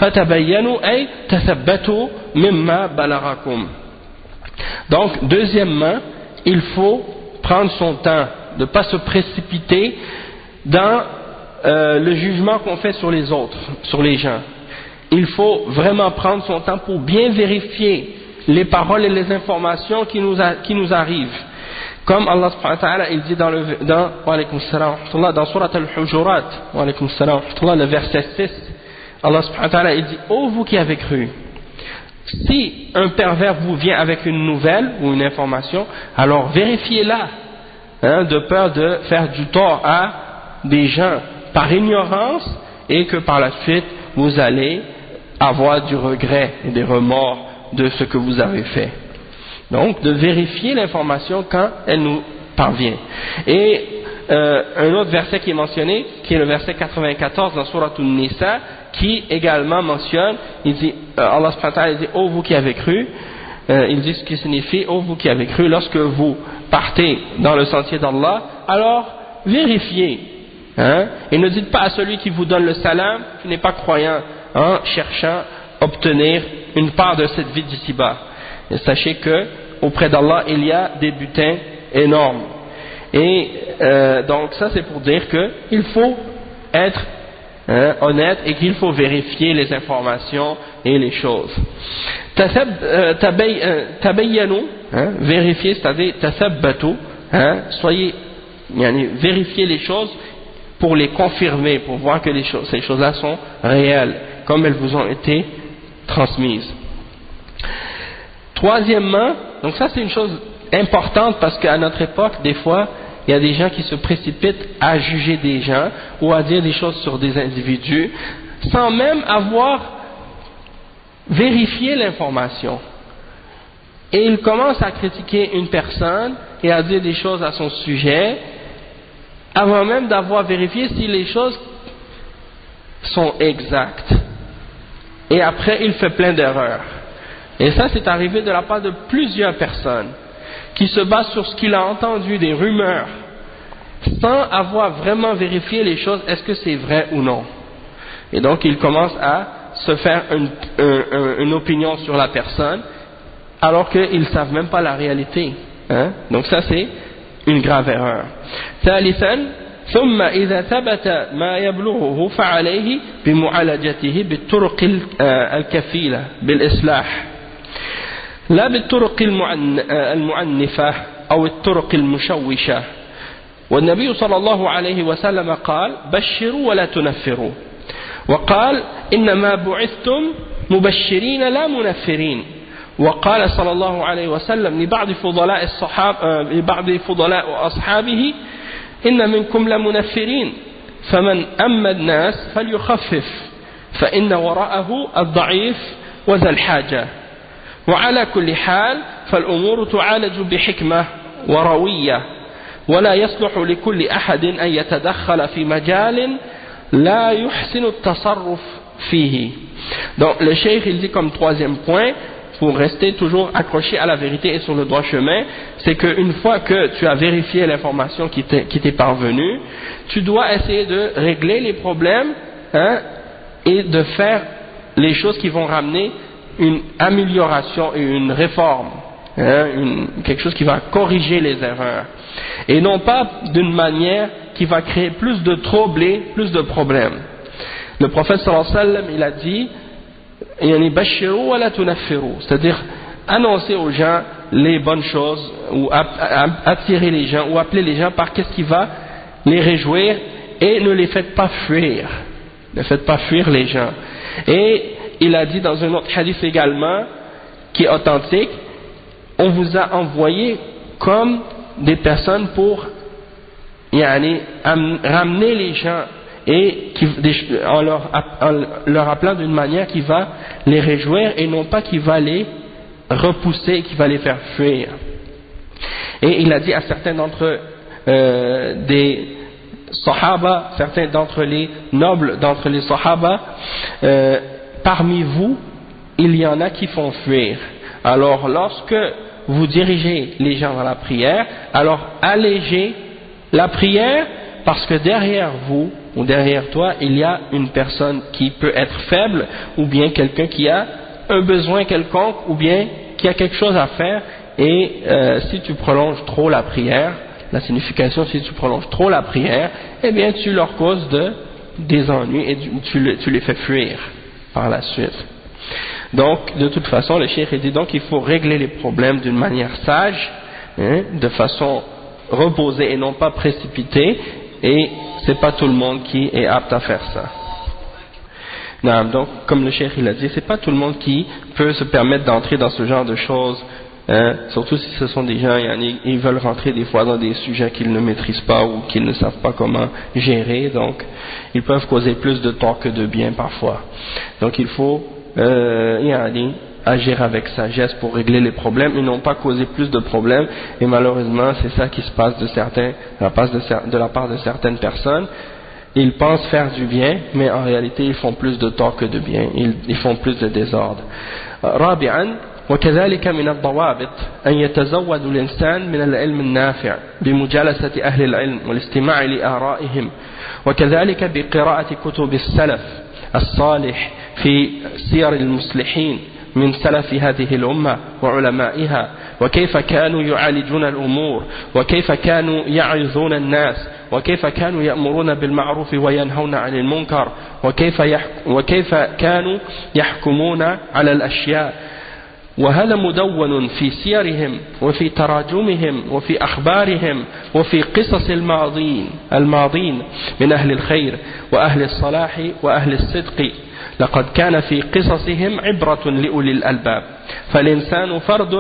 فتبينوا أي تثبتوا مما بلغكم. Donc deuxièmement, il faut prendre son temps, de ne pas se précipiter dans le jugement qu'on fait sur les autres, sur les gens. Il faut vraiment prendre son temps pour bien vérifier les paroles et les informations qui nous arrivent. Comme Allah subhanahu wa ta'ala, il dit dans Surat al-Hujurat, le verset 6, Allah subhanahu wa ta'ala, il dit, ô vous qui avez cru, si un pervers vous vient avec une nouvelle ou une information, alors vérifiez-la, de peur de faire du tort à des gens par ignorance et que par la suite vous allez avoir du regret et des remords de ce que vous avez fait. Donc de vérifier l'information quand elle nous parvient. Et un autre verset qui est mentionné, qui est le verset 94 dans Surat An-Nisa, qui également mentionne, il dit, Allah subhanahu wa ta'ala dit, ô vous qui avez cru, il dit ce qui signifie, ô vous qui avez cru, lorsque vous partez dans le sentier d'Allah, alors vérifiez, et ne dites pas à celui qui vous donne le salam, qui n'est pas croyant, en cherchant à obtenir une part de cette vie d'ici-bas. Et sachez que auprès d'Allah il y a des butins énormes. Et donc ça c'est pour dire qu'il faut être honnête et qu'il faut vérifier les informations et les choses. Tabayyanu, vérifier, c'est-à-dire tathabbatu, soyez, vérifiez les choses pour les confirmer, pour voir que ces choses-là sont réelles, comme elles vous ont été transmises. Troisièmement, donc ça c'est une chose importante parce qu'à notre époque, des fois, il y a des gens qui se précipitent à juger des gens ou à dire des choses sur des individus sans même avoir vérifié l'information. Et ils commencent à critiquer une personne et à dire des choses à son sujet avant même d'avoir vérifié si les choses sont exactes. Et après, il fait plein d'erreurs. Et ça, c'est arrivé de la part de plusieurs personnes qui se basent sur ce qu'il a entendu, des rumeurs, sans avoir vraiment vérifié les choses, est-ce que c'est vrai ou non. Et donc, il commence à se faire une opinion sur la personne, alors qu'ils ne savent même pas la réalité. Donc ça, c'est une grave erreur. ثالثا ثم إذا ثبت ما يبلغه فعليه بمعالجته بالطرق الكفيلة بالإصلاح لا بالطرق المعنفة أو الطرق المشوشة. والنبي صلى الله عليه وسلم قال بشروا ولا تنفروا، وقال إنما بعثتم مبشرين لا منفرين. وقال صلى الله عليه وسلم لبعض فضلاء أصحابه إن منكم لمنفرين فمن أما الناس فليخفف فإن وراءه الضعيف وذا الحاجة. وعلى كل حال فالأمور تعالج بحكمة وروية ولا يصلح لكل أحد أن يتدخل في مجال لا يحسن التصرف فيه. Donc le cheikh il dit comme troisième point, pour rester toujours accroché à la vérité et sur le droit chemin, c'est qu'une fois que tu as vérifié l'information qui t'est parvenue, tu dois essayer de régler les problèmes et de faire les choses qui vont ramener une amélioration et une réforme, quelque chose qui va corriger les erreurs, et non pas d'une manière qui va créer plus de troubles et plus de problèmes. Le prophète sallallahu alayhi wa sallam, il a dit c'est-à-dire annoncer aux gens les bonnes choses ou attirer les gens ou appeler les gens par qu'est-ce qui va les réjouir et ne les faites pas fuir, ne faites pas fuir les gens. Et il a dit dans un autre hadith également qui est authentique, on vous a envoyé comme des personnes pour ramener les gens et en leur appelant d'une manière qui va les réjouir et non pas qui va les repousser, qui va les faire fuir. Et il a dit à certains d'entre des sahaba, certains d'entre les nobles d'entre les sahaba, parmi vous il y en a qui font fuir. Alors lorsque vous dirigez les gens dans la prière, alors allégez la prière, parce que derrière vous ou derrière toi il y a une personne qui peut être faible, ou bien quelqu'un qui a un besoin quelconque, ou bien qui a quelque chose à faire, et si tu prolonges trop la prière, la signification, si tu prolonges trop la prière, eh bien tu leur causes des ennuis et tu les fais fuir par la suite. Donc de toute façon le cheikh dit donc il faut régler les problèmes d'une manière sage, de façon reposée et non pas précipitée, et c'est pas tout le monde qui est apte à faire ça. Non, donc, comme le cheikh il a dit, c'est pas tout le monde qui peut se permettre d'entrer dans ce genre de choses, surtout si ce sont des gens, ils veulent rentrer des fois dans des sujets qu'ils ne maîtrisent pas ou qu'ils ne savent pas comment gérer, donc ils peuvent causer plus de tort que de bien parfois. Donc il faut agir avec sagesse pour régler les problèmes et non pas causer plus de problèmes, et malheureusement c'est ça qui se passe de la part de certaines personnes. Ils pensent faire du bien, mais en réalité ils font plus de tort que de bien, ils font plus de désordre. رابعا وكذلك من الضوابط أن يتزود الإنسان من العلم النافع بمجالسة أهل العلم والاستماع لآرائهم، وكذلك بقراءة كتب السلف الصالح في سير المصلحين من سلف هذه الأمة وعلمائها، وكيف كانوا يعالجون الأمور، وكيف كانوا يعظون الناس، وكيف كانوا يأمرون بالمعروف وينهون عن المنكر، وكيف كانوا يحكمون على الأشياء. وهذا مدون في سيرهم وفي تراجمهم وفي أخبارهم وفي قصص الماضين من أهل الخير وأهل الصلاح وأهل الصدق. لقد كان في قصصهم عبرة لأولي الألباب. فالإنسان فرد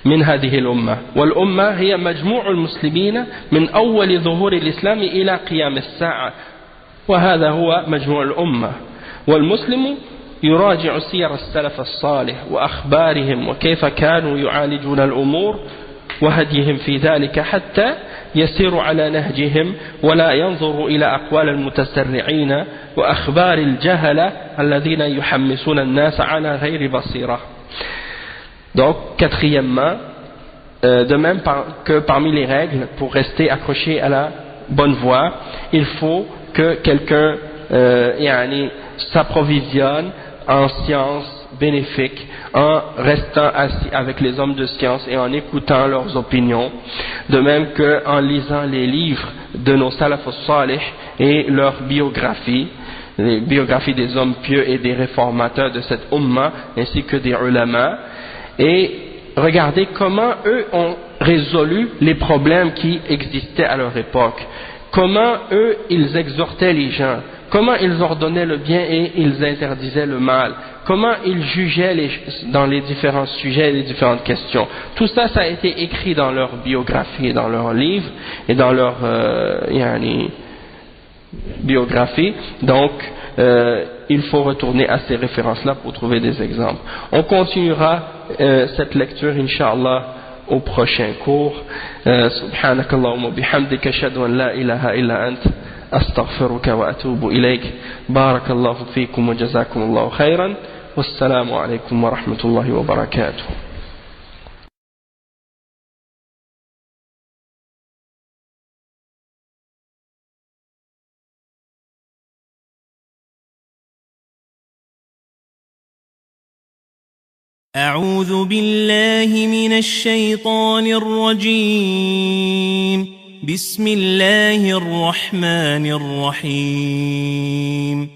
من هذه الأمة، والأمة هي مجموع المسلمين من أول ظهور الإسلام إلى قيام الساعة، وهذا هو مجموع الأمة. والمسلم يراجع سير السلف الصالح وأخبارهم وكيف كانوا يعالجون الأمور وهديهم في ذلك حتى يسير على نهجهم، ولا ينظر إلى أقوال المتسرعين وأخبار الجهلة الذين يحمسون الناس على غير بصيرة. Donc, quatrièmement, de même que parmi les règles pour rester accroché à la bonne voie, il faut que quelqu'un s'approvisionne en sciences bénéfiques en restant assis avec les hommes de science et en écoutant leurs opinions, de même qu'en lisant les livres de nos salaf salih et leurs biographies, les biographies des hommes pieux et des réformateurs de cette umma, ainsi que des ulama, et regarder comment eux ont résolu les problèmes qui existaient à leur époque, comment eux ils exhortaient les gens, comment ils ordonnaient le bien et ils interdisaient le mal, comment ils jugeaient dans les différents sujets et les différentes questions. Tout ça, ça a été écrit dans leur biographie, dans leurs livres et dans leur biographie. Donc, il faut retourner à ces références-là pour trouver des exemples. On continuera cette lecture, Inch'Allah, au prochain cours. Subhanakallahumma bihamdika ashhadu an la ilaha illa ant astaghfiruka wa atubu ilayk. Barakallahu fikum wa jazakumullahu khairan. Wassalamu alaykum wa rahmatullahi wa barakatuh. أعوذ بالله من الشيطان الرجيم. بسم الله الرحمن الرحيم.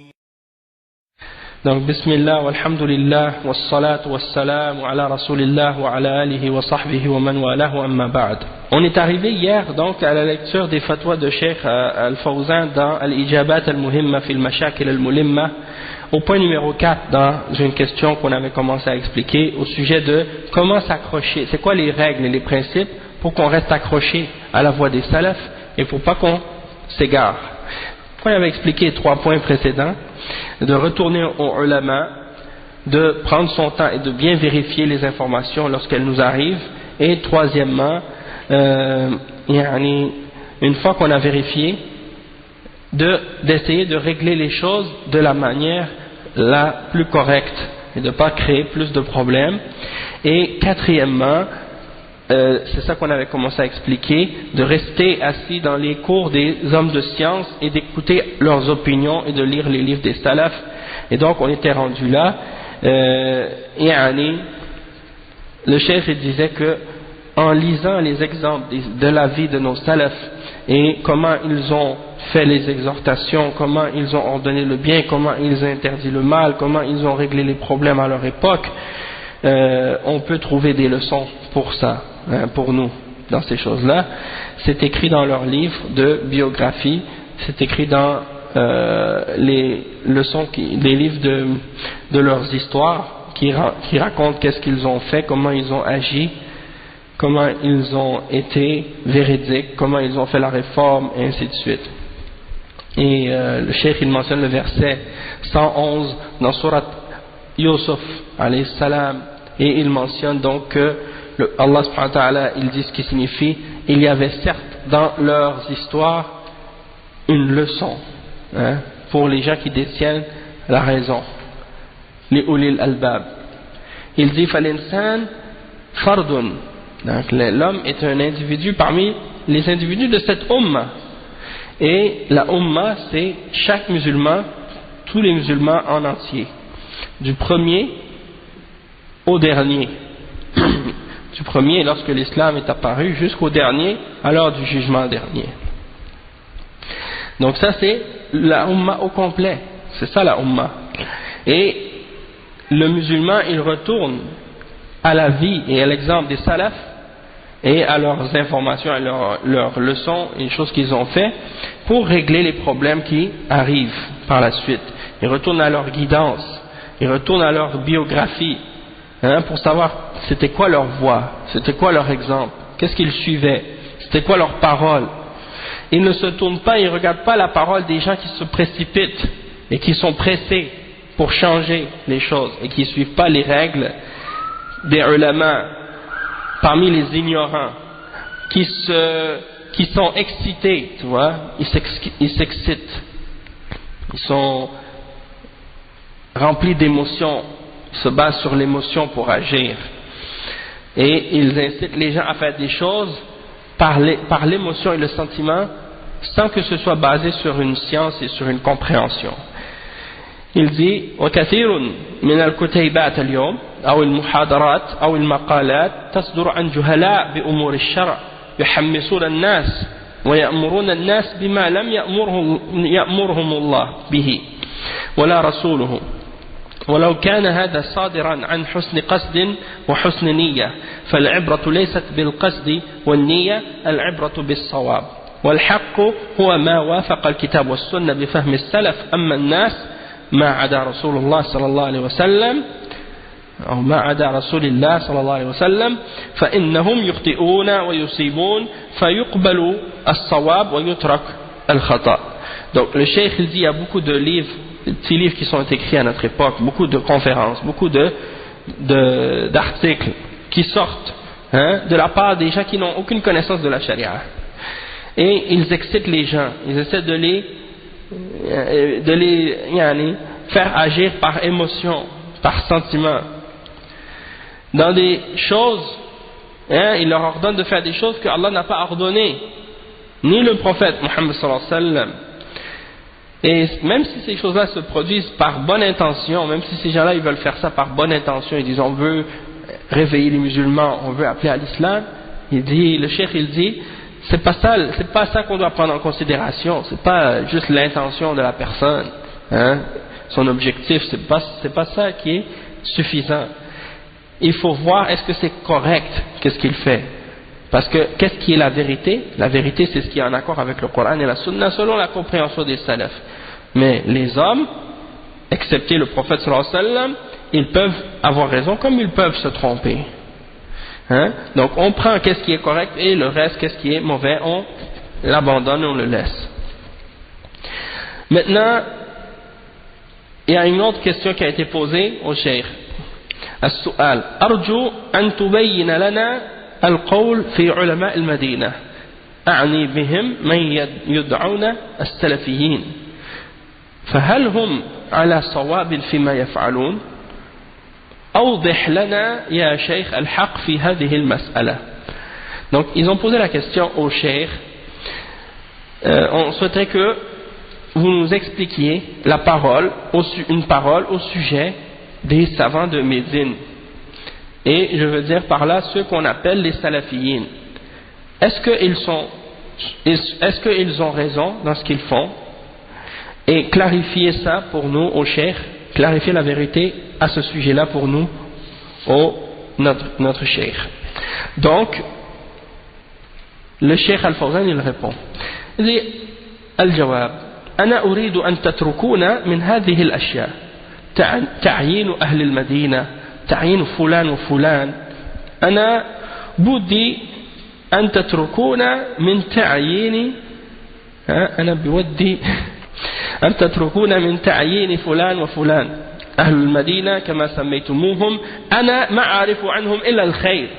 Donc, bismillah, walhamdulillah, wassalatu wassalamu ala rasulillah wa ala alihi wa sahbihi wa man walahu amma ba'd. On est arrivé hier donc à la lecture des fatwas de Cheikh Al-Fawzan dans Al-Ijabat Al-Muhimma fil Mashakil Al-Mulimma, au point numéro 4 dans une question qu'on avait commencé à expliquer au sujet de comment s'accrocher, c'est quoi les règles et les principes pour qu'on reste accroché à la voie des salafs et pour pas qu'on s'égare. On avait expliqué 3 points précédents, de retourner au ulama, de prendre son temps et de bien vérifier les informations lorsqu'elles nous arrivent, et troisièmement, une fois qu'on a vérifié, d'essayer de régler les choses de la manière la plus correcte et de ne pas créer plus de problèmes. Et quatrièmement, c'est ça qu'on avait commencé à expliquer, de rester assis dans les cours des hommes de science et d'écouter leurs opinions et de lire les livres des salafs. Et donc on était rendu là, le chef disait que en lisant les exemples de la vie de nos salafs et comment ils ont fait les exhortations, comment ils ont ordonné le bien, comment ils ont interdit le mal, comment ils ont réglé les problèmes à leur époque, on peut trouver des leçons pour ça, hein, pour nous, dans ces choses-là. C'est écrit dans leurs livres de biographie, c'est écrit dans les leçons, les livres de leurs histoires qui racontent qu'est-ce qu'ils ont fait, comment ils ont agi, comment ils ont été véridiques, comment ils ont fait la réforme, et ainsi de suite. Et le cheikh il mentionne le verset 111 dans Surat Yusuf alayhi salam, et il mentionne donc que Allah subhanahu wa ta'ala, il dit ce qui signifie: il y avait certes dans leurs histoires une leçon, hein, pour les gens qui détiennent la raison, les ulil albab. Il dit falinsan fardun, donc l'homme est un individu parmi les individus de cette umma, et la umma c'est chaque musulman, tous les musulmans en entier, du premier au dernier, du premier lorsque l'islam est apparu jusqu'au dernier à l'heure du jugement dernier. Donc ça c'est la umma au complet, c'est ça la umma. Et le musulman il retourne à la vie et à l'exemple des salafs et à leurs informations, à leurs leçons et les choses qu'ils ont fait pour régler les problèmes qui arrivent par la suite. Il retourne à leur guidance, il retourne à leur biographie, hein, pour savoir c'était quoi leur voie, c'était quoi leur exemple, qu'est-ce qu'ils suivaient, c'était quoi leur parole. Ils ne se tournent pas, ils ne regardent pas la parole des gens qui se précipitent et qui sont pressés pour changer les choses et qui ne suivent pas les règles des ulama parmi les ignorants, qui sont excités, tu vois, ils s'excitent, ils sont remplis d'émotions, ils se basent sur l'émotion pour agir, et ils incitent les gens à faire des choses par l'émotion et le sentiment, sans que ce soit basé sur une science et sur une compréhension. Il dit وكثير من الكتيبات اليوم أو المحاضرات أو المقالات تصدر عن جهلاء بأمور الشرع يحمسون الناس ويأمرون الناس بما لم يأمرهم الله به ولا رسوله ولو كان هذا صادرا عن حسن قصد وحسن نية فالعبرة ليست بالقصد والنية العبرة بالصواب والحق هو ما وافق الكتاب والسنة بفهم السلف أما الناس ما عدا رسول الله صلى الله عليه وسلم أو ما عدا رسول الله صلى الله عليه وسلم فإنهم يخطئون ويصيبون فيقبل الصواب ويترك الخطأ. Donc le cheikh il dit il y a beaucoup de livres, de petits livres qui sont écrits à notre époque, beaucoup de conférences, beaucoup d'articles qui sortent, hein, de la part des gens qui n'ont aucune connaissance de la charia, et ils excitent les gens, ils essaient de les faire agir par émotion, par sentiment, dans des choses, hein, il leur ordonne de faire des choses que Allah n'a pas ordonnées, ni le prophète Muhammad sallallahu alayhi wa sallam. Et même si ces choses-là se produisent par bonne intention, même si ces gens-là ils veulent faire ça par bonne intention, ils disent on veut réveiller les musulmans, on veut appeler à l'islam, il dit, le cheikh il dit c'est pas ça qu'on doit prendre en considération, c'est pas juste l'intention de la personne, hein, son objectif, c'est pas ça qui est suffisant. Il faut voir est-ce que c'est correct, qu'est-ce qu'il fait, parce que qu'est-ce qui est la vérité? La vérité c'est ce qui est en accord avec le Coran et la Sunna selon la compréhension des salafs. Mais les hommes, excepté le prophète sallallahu alayhi wa sallam, ils peuvent avoir raison comme ils peuvent se tromper. Hein? Donc on prend qu'est-ce qui est correct et le reste, qu'est-ce qui est mauvais, on l'abandonne, on le laisse. Maintenant, il y a une autre question qui a été posée au cheikh. السؤال أرجو أن تبين لنا القول في علماء المدينة أعني بهم من يدعون السلفيين فهل هم على صواب فيما يفعلون أوضح لنا يا شيخ الحق في هذه المسألة. Donc ils ont posé la question au cheikh, on souhaiterait que vous nous expliquiez une parole au sujet des savants de Médine, et je veux dire par là ceux qu'on appelle les salafiyyin. Est-ce qu'ils ont raison dans ce qu'ils font, et clarifier ça pour nous au cheikh, clarifier la vérité à ce sujet-là pour nous notre cheikh. Donc, le cheikh Al-Fawzan il répond. Il dit Al-Jawab أنا أريد أن تتركون من هذه الأشياء تعيين أهل المدينة تعيين فلان وفلان أنا بودي أن تتركون من تعيين أنا بودي أن تتركون من تعيين فلان وفلان أهل المدينة كما سميتموهم أنا ما أعرف عنهم إلا الخير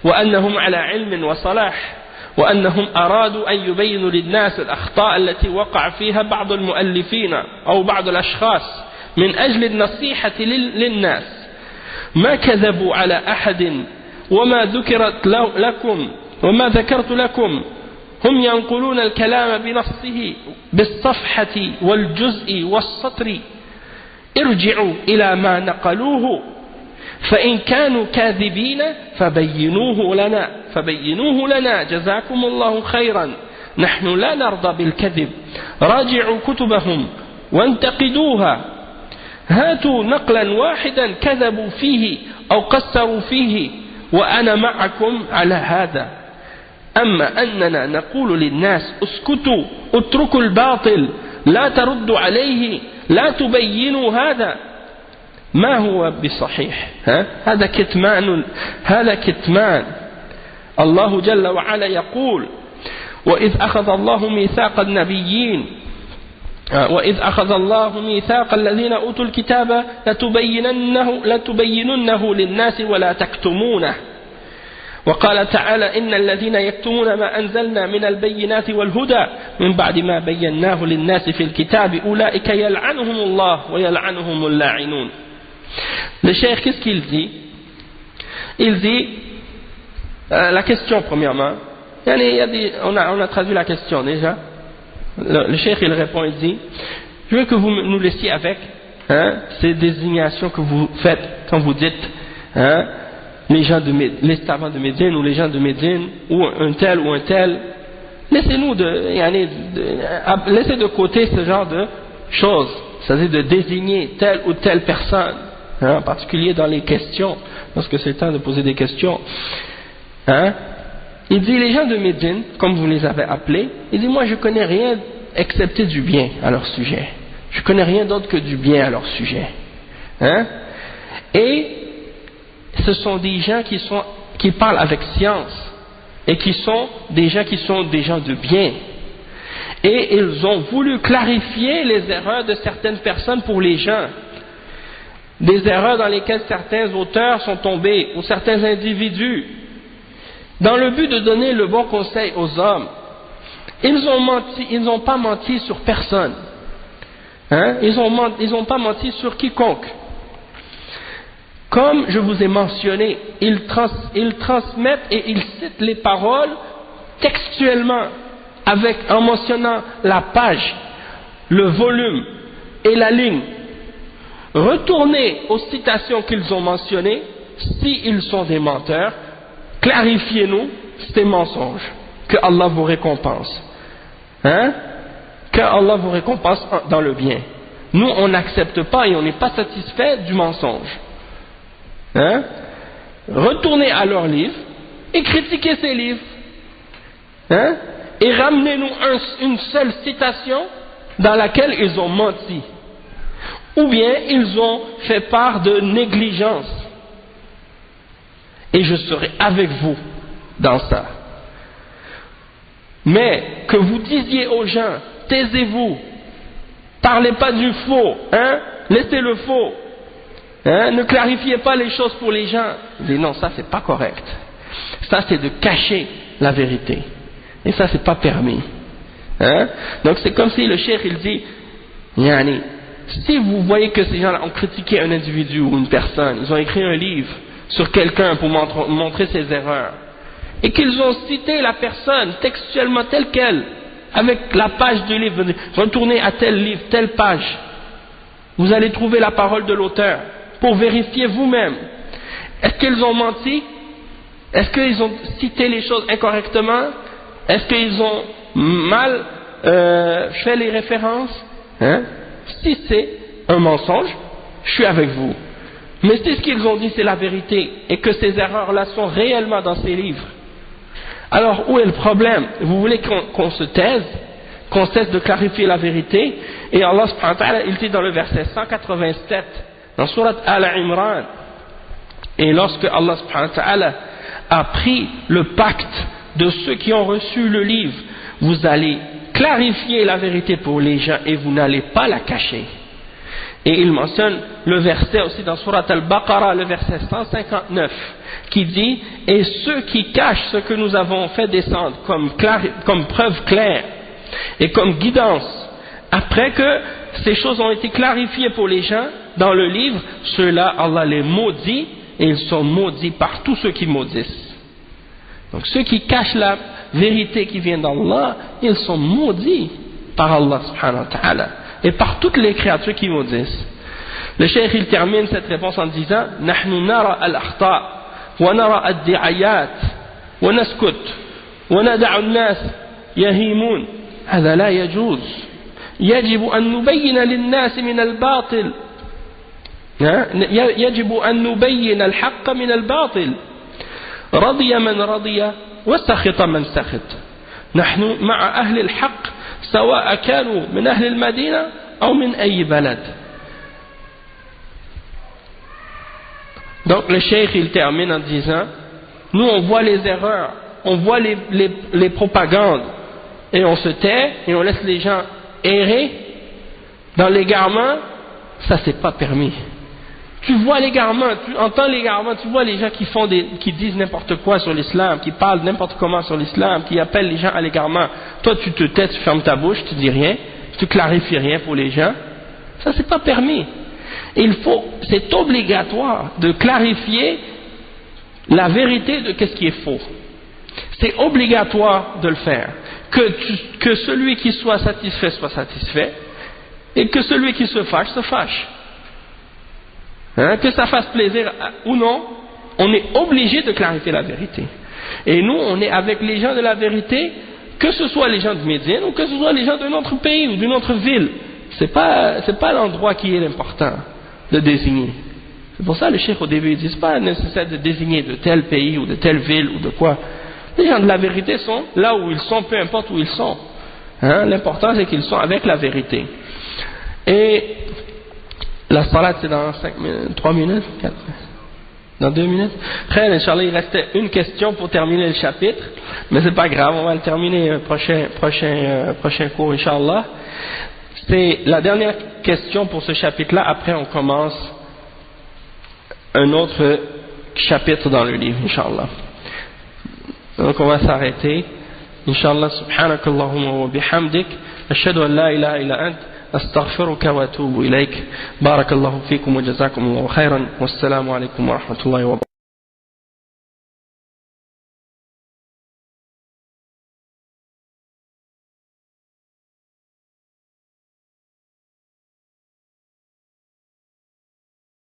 وأنهم على علم وصلاح وأنهم أرادوا أن يبينوا للناس الأخطاء التي وقع فيها بعض المؤلفين أو بعض الأشخاص من أجل النصيحة للناس ما كذبوا على أحد وما ذكرت لكم هم ينقلون الكلام بنصه بالصفحة والجزء والسطر ارجعوا إلى ما نقلوه فإن كانوا كاذبين فبينوه لنا جزاكم الله خيرا نحن لا نرضى بالكذب راجعوا كتبهم وانتقدوها هاتوا نقلا واحدا كذبوا فيه أو قصروا فيه وأنا معكم على هذا أما أننا نقول للناس اسكتوا اتركوا الباطل لا تردوا عليه لا تبينوا هذا ما هو بصحيح هذا كتمان الله جل وعلا يقول وإذ أخذ الله ميثاق النبيين وإذ أخذ الله ميثاق الذين أوتوا الكتاب لتبيننه للناس ولا تكتمونه وقال تعالى إن الذين يكتمون ما أنزلنا من البينات والهدى من بعد ما بيناه للناس في الكتاب أولئك يلعنهم الله ويلعنهم اللاعنون. Le cheikh, qu'est-ce qu'il dit? Il dit la question premièrement, on a traduit la question déjà. Le cheikh il répond, il dit je veux que vous nous laissiez avec ces désignations que vous faites quand vous dites les savants de Médine ou les gens de Médine ou un tel, laissez-nous laissez de côté ce genre de choses, c'est-à-dire de désigner telle ou telle personne, en particulier dans les questions, lorsque c'est le temps de poser des questions. Il dit les gens de Médine, comme vous les avez appelés, il dit moi je connais rien excepté du bien à leur sujet, je connais rien d'autre que du bien à leur sujet. Et ce sont des gens qui parlent avec science et qui sont des gens de bien. Et ils ont voulu clarifier les erreurs de certaines personnes pour les gens. Des erreurs dans lesquelles certains auteurs sont tombés ou certains individus. Dans le but de donner le bon conseil aux hommes. Ils n'ont pas menti sur personne. Ils n'ont pas menti sur quiconque. Comme je vous ai mentionné, ils transmettent et ils citent les paroles textuellement, en mentionnant la page, le volume et la ligne. Retournez aux citations qu'ils ont mentionnées, s'ils sont des menteurs, clarifiez-nous ces mensonges, que Allah vous récompense. Que Allah vous récompense dans le bien. Nous, on n'accepte pas et on n'est pas satisfait du mensonge. Retournez à leurs livres et critiquez ces livres. Et ramenez-nous une seule citation dans laquelle ils ont menti. Ou bien ils ont fait part de négligence. Et je serai avec vous dans ça. Mais que vous disiez aux gens, taisez-vous, parlez pas du faux, laissez le faux. Ne clarifiez pas les choses pour les gens. Il dit non, ça c'est pas correct. Ça c'est de cacher la vérité. Et ça c'est pas permis. Donc c'est comme si le cheikh il dit, si vous voyez que ces gens-là ont critiqué un individu ou une personne, ils ont écrit un livre sur quelqu'un pour montrer ses erreurs, et qu'ils ont cité la personne textuellement telle qu'elle, avec la page du livre, retournez à tel livre, telle page, vous allez trouver la parole de l'auteur, pour vérifier vous-même. Est-ce qu'ils ont menti? Est-ce qu'ils ont cité les choses incorrectement? Est-ce qu'ils ont mal fait les références? Si c'est un mensonge, je suis avec vous. Mais c'est ce qu'ils ont dit, c'est la vérité, et que ces erreurs-là sont réellement dans ces livres. Alors, où est le problème? Vous voulez qu'on se taise, qu'on cesse de clarifier la vérité? Et Allah subhanahu wa ta'ala, il dit dans le verset 187, dans Surat Al-Imran, et lorsque Allah subhanahu wa ta'ala a pris le pacte de ceux qui ont reçu le livre, vous allez clarifier la vérité pour les gens et vous n'allez pas la cacher. Et il mentionne le verset aussi dans Surat Al-Baqarah, le verset 159, qui dit « Et ceux qui cachent ce que nous avons fait descendre comme preuve claire et comme guidance, après que ces choses ont été clarifiées pour les gens dans le livre, ceux-là, Allah les maudit, et ils sont maudits par tous ceux qui maudissent. » Donc ceux qui cachent la vérité qui vient d'Allah, ils sont maudits par Allah subhanahu wa ta'ala et par toutes les créatures qui maudissent. Le cheikh il termine cette réponse en disant نحن نرى الأخطاء ونرى الدعايات ونسكت وندع الناس يهيمون هذا لا يجوز يجب أن نبين للناس من الباطل يجب أن نبين الحق من الباطل رضي من رضي وسخط من سخط نحن مع أهل الحق سواء كانوا من أهل المدينة أو من أي بلد. Donc le cheikh il termine en disant nous on voit les erreurs, on voit les propagandes et on se tait et on laisse les gens errer dans l'égarement, ça c'est pas permis. Tu vois l'égarement, tu entends l'égarement, tu vois les gens qui disent n'importe quoi sur l'islam, qui parlent n'importe comment sur l'islam, qui appellent les gens à l'égarement. Toi tu te tais, tu fermes ta bouche, tu dis rien, tu clarifies rien pour les gens. Ça c'est pas permis. C'est obligatoire de clarifier la vérité de qu'est-ce qui est faux. C'est obligatoire de le faire. Que celui qui soit satisfait, et que celui qui se fâche, se fâche. Hein, que ça fasse plaisir ou non, on est obligé de clarifier la vérité. Et nous, on est avec les gens de la vérité, que ce soit les gens de Médine ou que ce soit les gens d'un autre pays ou d'une autre ville. C'est pas l'endroit qui est l'important de désigner. C'est pour ça le cheikh au début il dit c'est pas nécessaire de désigner de tel pays ou de telle ville ou de quoi. Les gens de la vérité sont là où ils sont, peu importe où ils sont. Hein, l'important c'est qu'ils sont avec la vérité. Et la salade c'est dans 3 minutes, 4, dans 2 minutes. Après, Inch'Allah, il restait une question pour terminer le chapitre, mais c'est pas grave, on va le terminer prochain cours, Inch'Allah. C'est la dernière question pour ce chapitre-là, après on commence un autre chapitre dans le livre, Inch'Allah. Donc on va s'arrêter. Inch'Allah, subhanakallahumma wa bihamdik, ashhadu an la ilaha illa ant, أستغفرك وأتوب إليك. بارك الله فيكم وجزاكم الله خيرا والسلام عليكم ورحمة الله وبركاته.